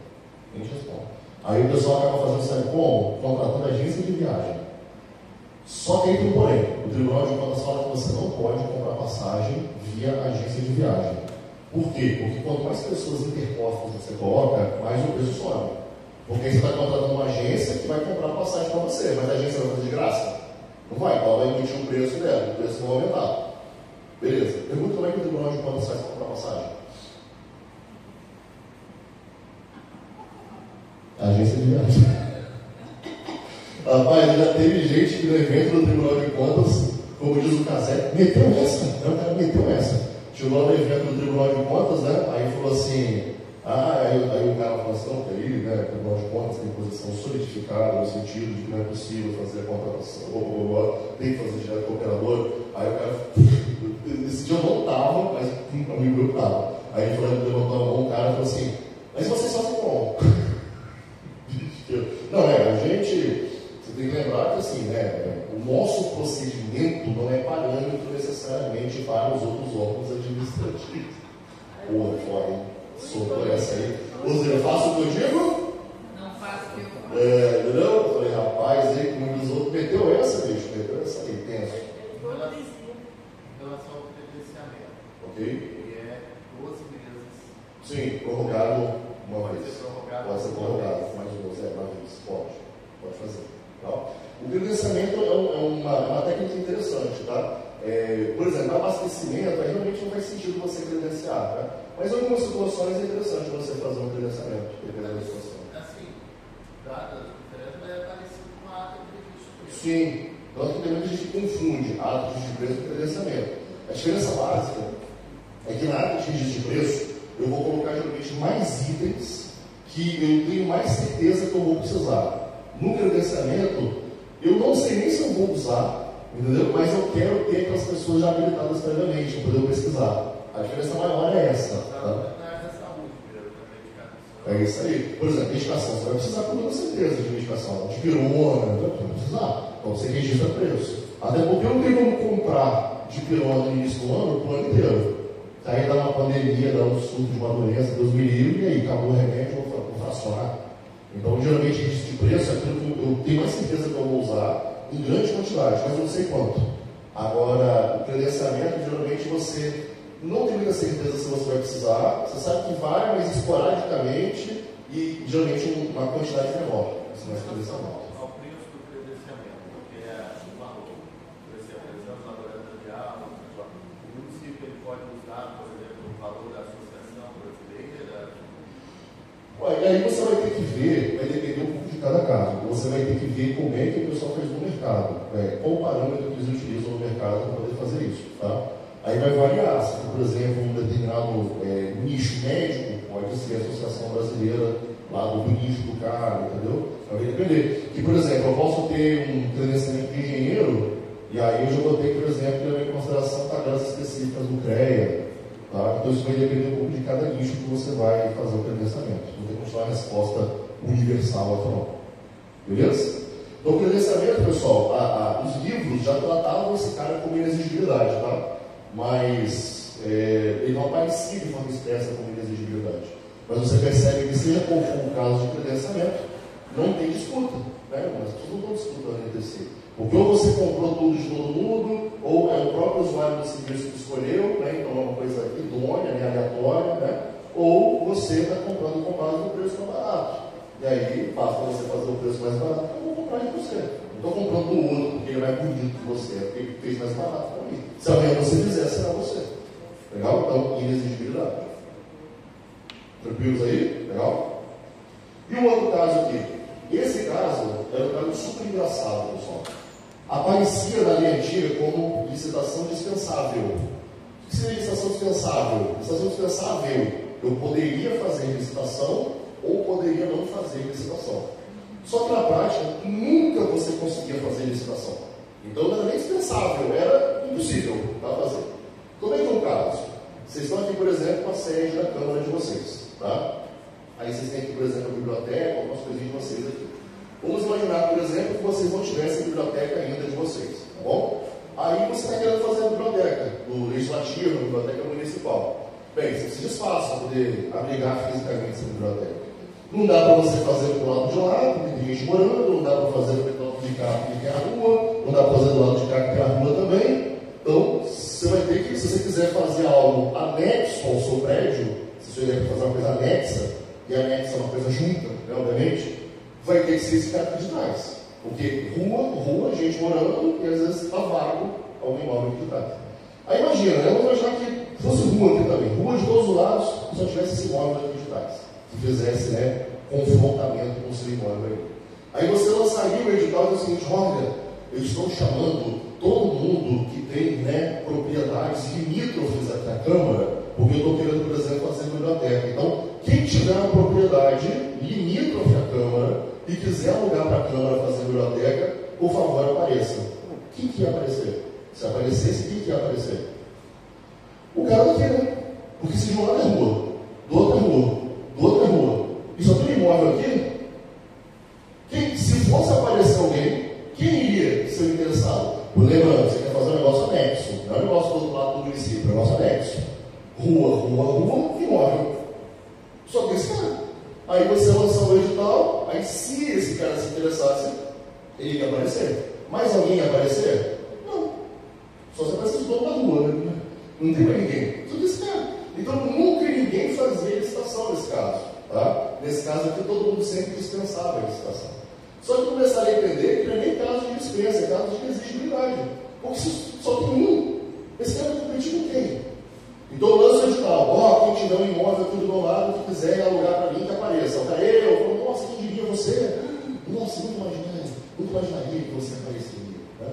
Nem te respondem. Aí o pessoal acaba fazendo, sabe como? Contratando agência de viagem. Só que aí tem um porém. O Tribunal de Contas fala que você não pode comprar passagem via agência de viagem. Por quê? Porque quanto mais pessoas interpostas você coloca, mais o preço sobe. Porque aí você está contratando uma agência que vai comprar passagem para você, mas a agência vai fazer de graça? Não vai, então ela vai emitir o preço dela, o preço vai aumentar. Beleza. Pergunta como é que o Tribunal de Contas faz para comprar passagem. Agência de viagem. Rapaz, já teve gente que no evento do Tribunal de Contas, como diz o Casé, meteu essa. O cara meteu essa. Chegou lá no evento do Tribunal de Contas, né? Aí falou assim, aí o cara falou assim, não, peraí, né? O Tribunal de Contas tem posição solidificada no sentido de que não é possível fazer a contratação, tem que fazer direto com o operador. Aí o cara, esse dia eu não estava, mas um amigo meu estava. Aí ele falou, levantou a mão, o cara falou assim, mas vocês fazem como? Não, a gente, você tem que lembrar que assim, né, o nosso procedimento não é parâmetro necessariamente para os outros órgãos administrativos. Porra, foda, soltou essa aí. Ou seja, eu faço o que eu digo? Não faço o que eu faço. Entendeu? Eu falei, rapaz, aí que um dos outros meteu essa, bicho, meteu essa aí, tenso. Em relação ao credenciamento. Ok? Ele é 12 meses. Sim, prorrogado uma Pode vez. ser prorrogado. Pode ser prorrogado, mais ou menos, uma vez. Pode fazer. Tá? O credenciamento é uma técnica interessante, tá? Por exemplo, abastecimento, aí realmente não faz sentido você credenciar, tá? Mas em algumas situações é interessante você fazer um credenciamento, dependendo da situação. Assim, dadas as diferenças, mas é parecido com a ata de registro de preço. Sim, tanto que também a gente confunde ato de registro de preço com credenciamento. A diferença básica é que na ata de registro de preço, eu vou colocar geralmente mais itens que eu tenho mais certeza que eu vou precisar. No credenciamento, eu não sei nem se eu vou usar, entendeu? Mas eu quero ter aquelas pessoas já habilitadas previamente, para poder pesquisar. A diferença maior é essa. Tá? É isso aí. Por exemplo, medicação. Você vai precisar com toda certeza de medicação. De pirona, você vai precisar. Então você registra preço. Até porque eu não tenho como comprar de pirona no início do ano o ano inteiro. Aí dá uma pandemia, dá um surto de uma doença, Deus me livre, e aí acabou o remédio, eu vou fracionar. Então, geralmente, registro de preço é aquilo que eu tenho mais certeza que eu vou usar em grande quantidade, mas eu não sei quanto. Agora, o credenciamento, geralmente, você não tem muita certeza se você vai precisar, você sabe que vai, mas esporadicamente e, geralmente, uma quantidade menor. Isso não é credenciamento. Ao preço do credenciamento, que é o valor, por exemplo, verifiquei como é que o pessoal faz no mercado, qual o parâmetro que eles utilizam no mercado para poder fazer isso. Tá? Aí vai variar, se por exemplo, um determinado nicho médico, pode ser a Associação Brasileira lá do nicho do cara, entendeu? Vai depender. Que, por exemplo, eu posso ter um credenciamento de engenheiro, e aí eu já vou ter, por exemplo, levar em consideração tabelas específicas do CREA. Tá? Então isso vai depender um pouco de cada nicho que você vai fazer o credenciamento. Não tem como dar uma resposta universal aqui não. Beleza? Então o credenciamento, pessoal, os livros já tratavam esse cara como inexigibilidade, tá? Mas ele não aparecia de forma expressa como inexigibilidade. Mas você percebe que, seja qual for o caso de credenciamento, não tem disputa. Né? As pessoas não estão disputando entre si. Porque ou você comprou tudo de todo mundo, ou é o próprio usuário do serviço que escolheu, né? Então é uma coisa idônea, aleatória, né? Ou você está comprando com base no preço mais barato. E aí, basta você fazer o preço mais barato, eu vou comprar de você. Não estou comprando do outro porque ele é mais bonito que você, porque ele fez mais barato para mim. Se amanhã você fizer, será você. Legal? Então, inexigibilidade. Tranquilos aí? Legal? E um outro caso aqui. Esse caso era um caso super engraçado, pessoal. Aparecia na lei antiga como licitação dispensável. O que seria licitação dispensável? Licitação dispensável. Eu poderia fazer licitação ou poderia não fazer licitação. Só que na prática, nunca você conseguia fazer licitação. Então não era nem dispensável, era impossível para fazer. Como é que é o caso? Vocês estão aqui, por exemplo, com a sede da Câmara de vocês. Tá? Aí vocês têm aqui, por exemplo, a biblioteca, algumas coisinhas de vocês aqui. Vamos imaginar, por exemplo, que vocês não tivessem a biblioteca ainda de vocês, tá bom? Aí você está querendo fazer a biblioteca do legislativo, a biblioteca municipal. Bem, você precisa de espaço para poder abrigar fisicamente essa biblioteca. Não dá para você fazer do lado de lá, porque tem gente morando, não dá para fazer do lado de cá, porque tem a rua, não dá para fazer do lado de cá, que tem a rua também. Então, você vai ter que, se você quiser fazer algo anexo ao seu prédio, se você quiser fazer uma coisa anexa, e anexa é uma coisa junta, né, obviamente, vai ter que ser esse cara de trás. Porque rua, gente morando, e às vezes está vago algum imóvel aqui de trás. Aí imagina, né? Vamos imaginar que fosse rua aqui também. Rua de todos os lados, só tivesse esse imóvel aqui de trás. Que fizesse, né, confrontamento com o seu imóvel aí. Aí você lançaria o edital e diz o seguinte: olha, eles estão chamando todo mundo que tem, né, propriedades limítrofes aqui à Câmara, porque eu estou querendo, por exemplo, fazer biblioteca. Então, quem tiver uma propriedade limítrofe à Câmara e quiser alugar para a Câmara fazer biblioteca, por favor, apareça. Quem que ia aparecer? Se aparecesse, quem que ia aparecer? O cara daqui, né? Porque se de um lado é rua, do outro é rua, do outro é rua, e só tem imóvel aqui, se fosse aparecer alguém, quem iria ser interessado? Lembrando, você quer fazer um negócio anexo, não é um negócio do outro lado do município, é um negócio anexo. Rua, imóvel. Só tem esse cara. Aí você lança o edital, aí se esse cara se interessasse, ele ia aparecer. Mas alguém ia aparecer? Não. Só se aparecer de dono da rua, né? Não tem mais ninguém. Só tem esse cara. Então nunca ninguém fazia licitação nesse caso. Tá? Nesse caso aqui, todo mundo sempre dispensava a licitação. Só que começaram a entender que não é nem caso de dispensa, é caso de exigibilidade. Porque só tem um. Esse cara vai competir com quem? Então lança o edital. Quem tiver um imóvel aqui do meu lado, que quiser alugar para mim, que apareça. O cara, eu falo, nossa, quem diria você? Nossa, nunca imaginaria que você apareceria. Né?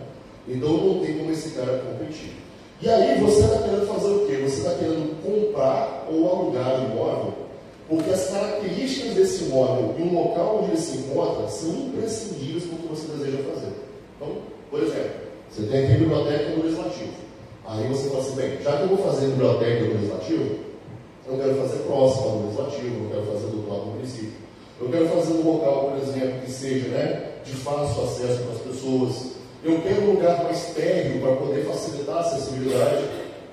Então não tem como esse cara competir. E aí você está querendo fazer o quê? Você está querendo comprar ou alugar o imóvel, porque as características desse imóvel e o local onde ele se encontra são imprescindíveis para o que você deseja fazer. Então, por exemplo, você tem aqui a biblioteca do legislativo. Aí você fala assim, bem, já que eu vou fazer biblioteca do legislativo, eu quero fazer próximo ao legislativo, eu quero fazer do outro lado do município. Eu quero fazer um local, por exemplo, que seja, né, de fácil acesso para as pessoas. Eu quero um lugar mais térreo para poder facilitar a acessibilidade.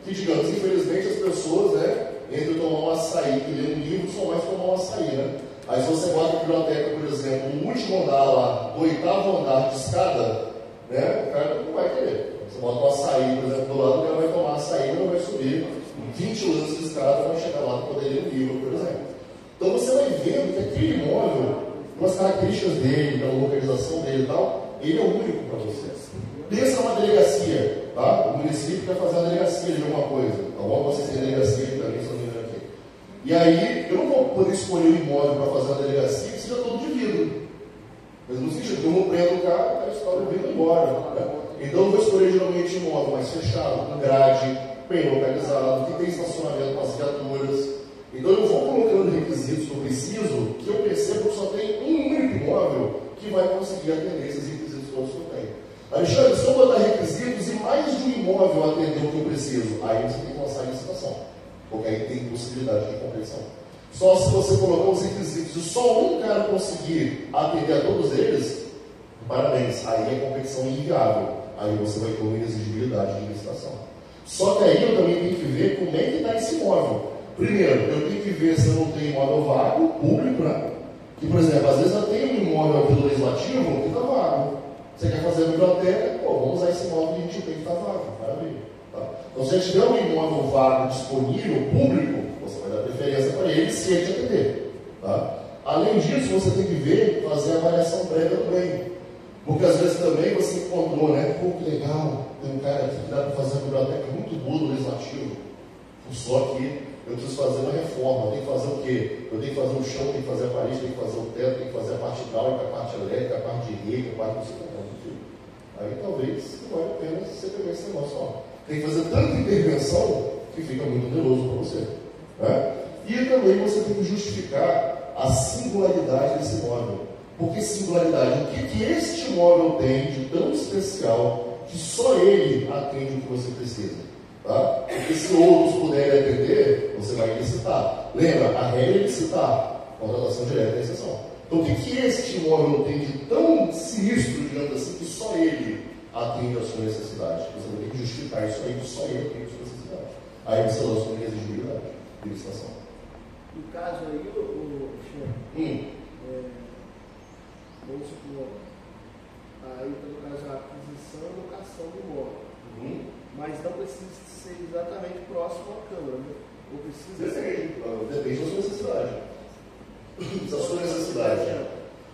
Que, digamos, infelizmente as pessoas, né, entre tomar um açaí e ler um livro, só mais tomar um açaí, né? Aí se você bota a biblioteca, por exemplo, no último andar lá, do 8º andar de escada, né, o cara não vai querer. Você bota um açaí, por exemplo, do lado, o cara vai tomar açaí e não vai subir 20 lances de escada para chegar lá para poder ler um livro, por exemplo. Então você vai vendo que aquele imóvel, pelas características dele, da localização dele e tal, ele é único para você. Pensa numa delegacia, tá? O município quer fazer uma delegacia de alguma coisa. Tá bom? Vocês têm delegacia também, se não me engano aqui. E aí, eu não vou poder escolher o imóvel para fazer uma delegacia que seja todo de vidro. Mas no sentido que eu não prendo o cara, a história vem embora. Né? Então eu vou escolher geralmente um imóvel mais fechado, com grade, bem localizado, que tem estacionamento para as viaturas. Então eu vou colocando requisitos que eu preciso, que eu percebo que só tem um único imóvel que vai conseguir atender esses requisitos todos que eu tenho. Alexandre, se eu botar requisitos e mais de um imóvel atender o que eu preciso, aí você tem que lançar a licitação, porque aí tem possibilidade de competição. Só se você colocar os requisitos e só um cara conseguir atender a todos eles, parabéns, aí é competição inviável. Aí você vai ter uma inexigibilidade de licitação. Só que aí eu também tenho que ver como é que está esse imóvel. Primeiro, eu tenho que ver se eu não tenho imóvel vago, público, né? Que, por exemplo, às vezes eu tenho um imóvel aqui do legislativo que está vago. Você quer fazer a biblioteca? Pô, vamos usar esse imóvel que a gente tem que está vago. Maravilha. Tá? Então, se tiver um imóvel vago disponível, público, você vai dar preferência para ele se ele te atender. Tá? Além disso, você tem que ver, fazer a avaliação prévia também. Porque às vezes também você encontrou, né? Pô, que legal, tem um cara aqui que dá para fazer uma biblioteca muito boa do legislativo. Só que eu preciso fazer uma reforma. Eu tenho que fazer o quê? Eu tenho que fazer o chão, tenho que fazer a parede, tenho que fazer o teto, tenho que fazer a parte hidráulica, a parte elétrica, a parte de rede, a parte do sistema. Aí talvez não vale a pena você pegar esse negócio. Ó. Tem que fazer tanta intervenção que fica muito oneroso para você. Né? E também você tem que justificar a singularidade desse imóvel. Por que singularidade? O que este imóvel tem de tão especial que só ele atende o que você precisa? Tá? Porque se outros puderem atender, você vai licitar. Lembra, a regra é licitar, contratação direta é exceção. Então, o que este imóvel tem de tão sinistro, digamos assim, que só ele atende a sua necessidade? Você vai ter que justificar isso aí, que só ele atende a sua necessidade. Aí você lança uma exigibilidade de licitação. No caso aí, vamos supor, aí no caso a aquisição e locação do imóvel. Mas não precisa ser exatamente próximo à Câmara, né? Ou precisa ser. Depende da sua necessidade. Se a sua necessidade.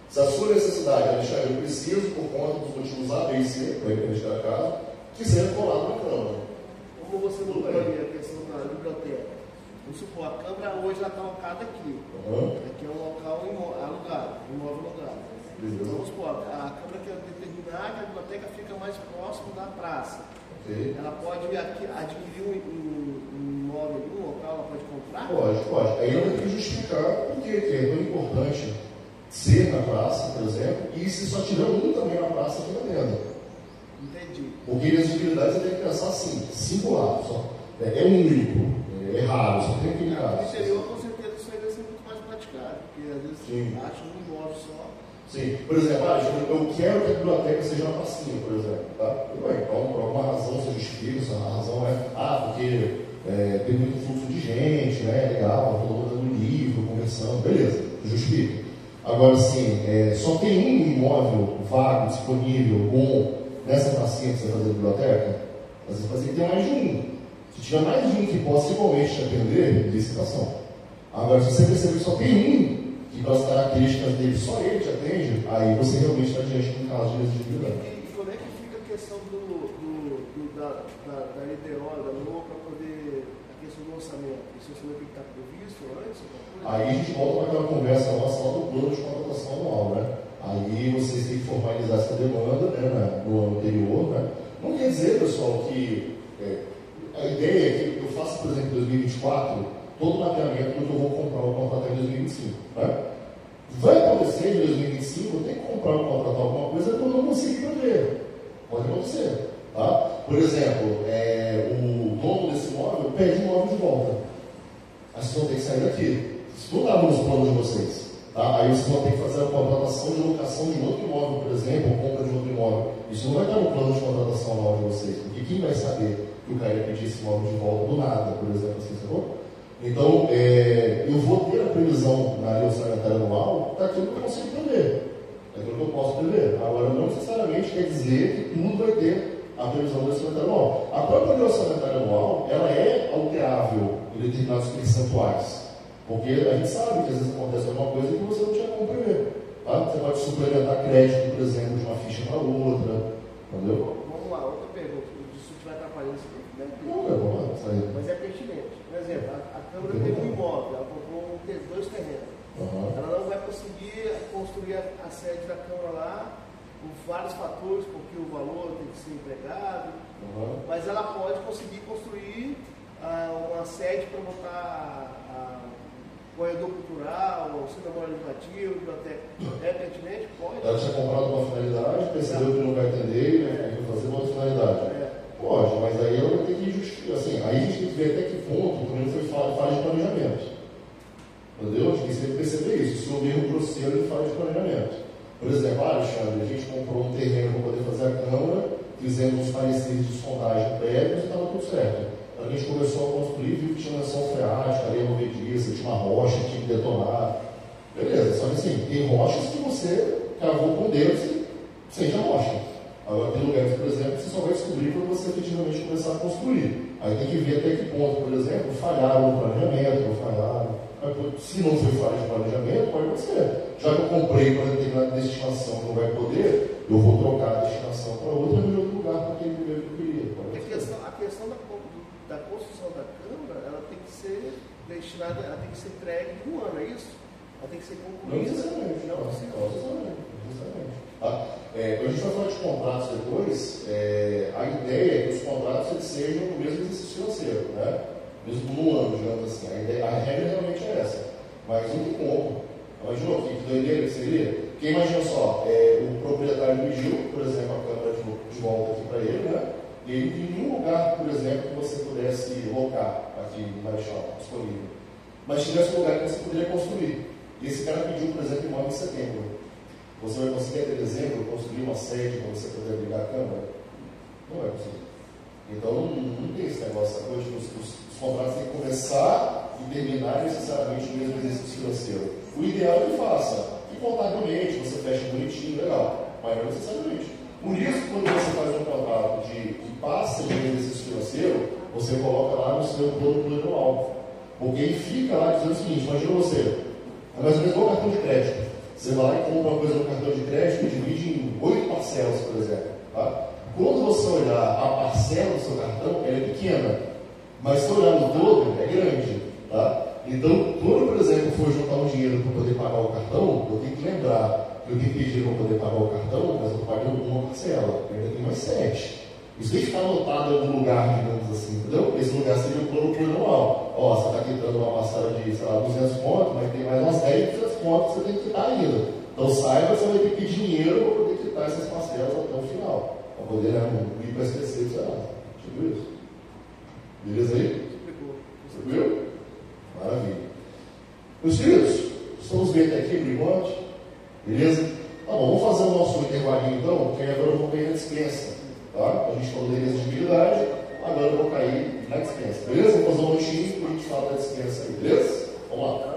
Se a sua necessidade, Alexandre, eu preciso, por conta dos motivos A, B e C, para ir para a casa, que seja colado na Câmara. Como você não aí a questão da biblioteca? Vamos supor, a Câmara hoje está alocada aqui. Aqui é um local alugado, imóvel alugado. Vamos supor, a Câmara quer determinar que a biblioteca fica mais próximo da praça. Ela pode adquirir um imóvel em um local, ela pode comprar? Pode. Aí ela tem que justificar por que é tão importante ser na praça, por exemplo, e se só tiver um também na praça aqui na venda. Entendi. Porque elegibilidade você tem que pensar assim, singular, só. É único, é raro, só tem aquele caso. No interior, com certeza, isso aí vai ser muito mais praticado, porque às vezes acha um imóvel só. Sim, por exemplo, eu quero que a biblioteca seja uma pracinha, por exemplo, tá? Tudo bem, então por alguma razão você justifica, se a razão é, porque tem muito fluxo de gente, né, legal, todo mundo dando livro, conversando, beleza, justifica. Agora, assim, só tem um imóvel vago, disponível, bom, nessa pracinha que você vai fazer a biblioteca, às vezes você tem mais de um. Se tiver mais de um que possa igualmente te atender, licitação. Agora, se você perceber que só tem um, que pelas características dele só ele te atende, aí você realmente está diante de um caso de exigibilidade. E como é que fica a questão da LDO, da LOA, para poder, a questão do orçamento? Esse orçamento tem que estar previsto antes? Aí a gente volta para aquela conversa nossa lá do plano de contratação anual, né? Aí vocês têm que formalizar essa demanda, né, no ano anterior, né? Não quer dizer, pessoal, que a ideia é que eu faça, por exemplo, em 2024, todo o mapeamento do que eu vou comprar ou contratar em 2025. Né? Vai acontecer em 2025, eu tenho que comprar ou contratar alguma coisa que eu não consigo prever. Pode acontecer. Tá? Por exemplo, o dono desse imóvel pede o imóvel de volta. Aí vocês vão ter que sair daqui. Isso não estava nos planos de vocês. Tá? Aí vocês vão ter que fazer a contratação de locação de outro imóvel, por exemplo, ou compra de outro imóvel. Isso não vai estar no plano de contratação anual de vocês. Porque quem vai saber que o cara ia pedir esse imóvel de volta do nada, por exemplo, assim, sacou? Então, eu vou ter a previsão na lei orçamentária anual daquilo que eu consigo prever, daquilo que eu posso prever. Agora, não necessariamente quer dizer que tudo vai ter a previsão do orçamentário anual. A própria lei orçamentária anual, ela é alterável em determinados percentuais, porque a gente sabe que às vezes acontece alguma coisa que você não tinha como prever. Tá? Você pode suplementar crédito, por exemplo, de uma ficha para outra, entendeu? Vamos lá, outra pergunta. Se tiver atrapalhando isso aqui, não, vamos lá, mas é pertinente. Por exemplo, a Câmara tem um imóvel, ela comprou dois terrenos. ela não vai conseguir construir a sede da Câmara lá, por vários fatores, porque o valor tem que ser empregado, mas ela pode conseguir construir uma sede para botar corredor cultural, auxílio legislativo, biblioteca. É pertinente? Pode. Ela tinha comprado uma finalidade, percebeu que não vai atender, né? Vai fazer uma outra finalidade. Pode, mas aí ela vai ter que justificar. Assim, aí a gente tem que ver até que ponto também foi falha de planejamento. Entendeu? A gente tem que sempre perceber isso. Se houver um grosseiro de falha de planejamento. Por exemplo, Alexandre, a gente comprou um terreno para poder fazer a Câmara, fizemos uns pareceres de sondagem prévios e estava tudo certo. A gente começou a construir, viu que tinha uma ação freática, areia movediça, tinha uma rocha que tinha que detonar. Beleza, só que assim, tem rochas que você cavou com dedos e seja rocha. Agora tem lugares, por exemplo, que você só vai descobrir quando você efetivamente começar a construir. Aí tem que ver até que ponto, por exemplo, falharam no planejamento, não falharam. Se não foi falha de planejamento, pode acontecer. Já que eu comprei para determinada destinação que não vai poder, eu vou trocar a destinação para outra e outro lugar para aquele primeiro que eu queria. A questão da construção da Câmara, ela tem que ser destinada, ela tem que ser entregue em um ano, é isso? Ela tem que ser concluída. Não necessariamente. Tá? A gente vai falar de contratos depois. A ideia é que os contratos eles sejam no mesmo exercício financeiro, né? Mesmo no ano, digamos assim. A regra realmente é essa. Mas não tem como. Imaginou que doideira que seria? Porque imagina só, o proprietário pediu, por exemplo, a Câmara de volta aqui para ele, né? E ele tem nenhum lugar, por exemplo, que você pudesse locar aqui no Marechal, disponível. Mas tivesse um lugar que você poderia construir. E esse cara pediu, por exemplo, imóvel em setembro. Você vai conseguir até dezembro construir uma sede para você poder abrigar a Câmara? Não vai conseguir. Então não tem esse negócio, essa coisa de os contratos têm que começar e terminar necessariamente no mesmo exercício financeiro. O ideal é que faça, e contabilmente, você fecha bonitinho, legal, mas não necessariamente. Por isso, quando você faz um contrato que passa de exercício financeiro, você coloca lá no seu plano plurianual. Porque ele fica lá dizendo o seguinte, imagina você, é mais ou menos igual cartão de crédito. Você vai lá e compra uma coisa no cartão de crédito e divide em 8 parcelas, por exemplo. Tá? Quando você olhar a parcela do seu cartão, ela é pequena. Mas se olhar no todo, é grande. Tá? Então, quando, por exemplo, for juntar um dinheiro para poder pagar o cartão, eu tenho que lembrar que eu tenho que pedir para poder pagar o cartão, mas eu estou pagando uma parcela. Eu ainda tenho mais 7. Isso tem que ficar anotado em algum lugar, digamos assim, entendeu? Esse lugar seria o plano plurianual. Ó, você está quitando uma parcela de, sei lá, 200 pontos, mas tem mais umas 10, 200 pontos que você tem que quitar ainda. Então saiba que você vai ter que pedir dinheiro para poder quitar essas parcelas até o final. Para poder ir para SPC, sei lá. Tipo isso. Beleza aí? Tranquilo? Maravilha. Meus queridos, estamos bem até aqui por enquanto? Beleza? Tá bom, vamos fazer o nosso intervalinho então, porque agora eu vou cair na dispensa. Tá? A gente falou da exigibilidade, agora eu vou cair na dispensa. Beleza? Vamos fazer um lanchinho e a gente fala da dispensa aí, beleza? Vamos lá.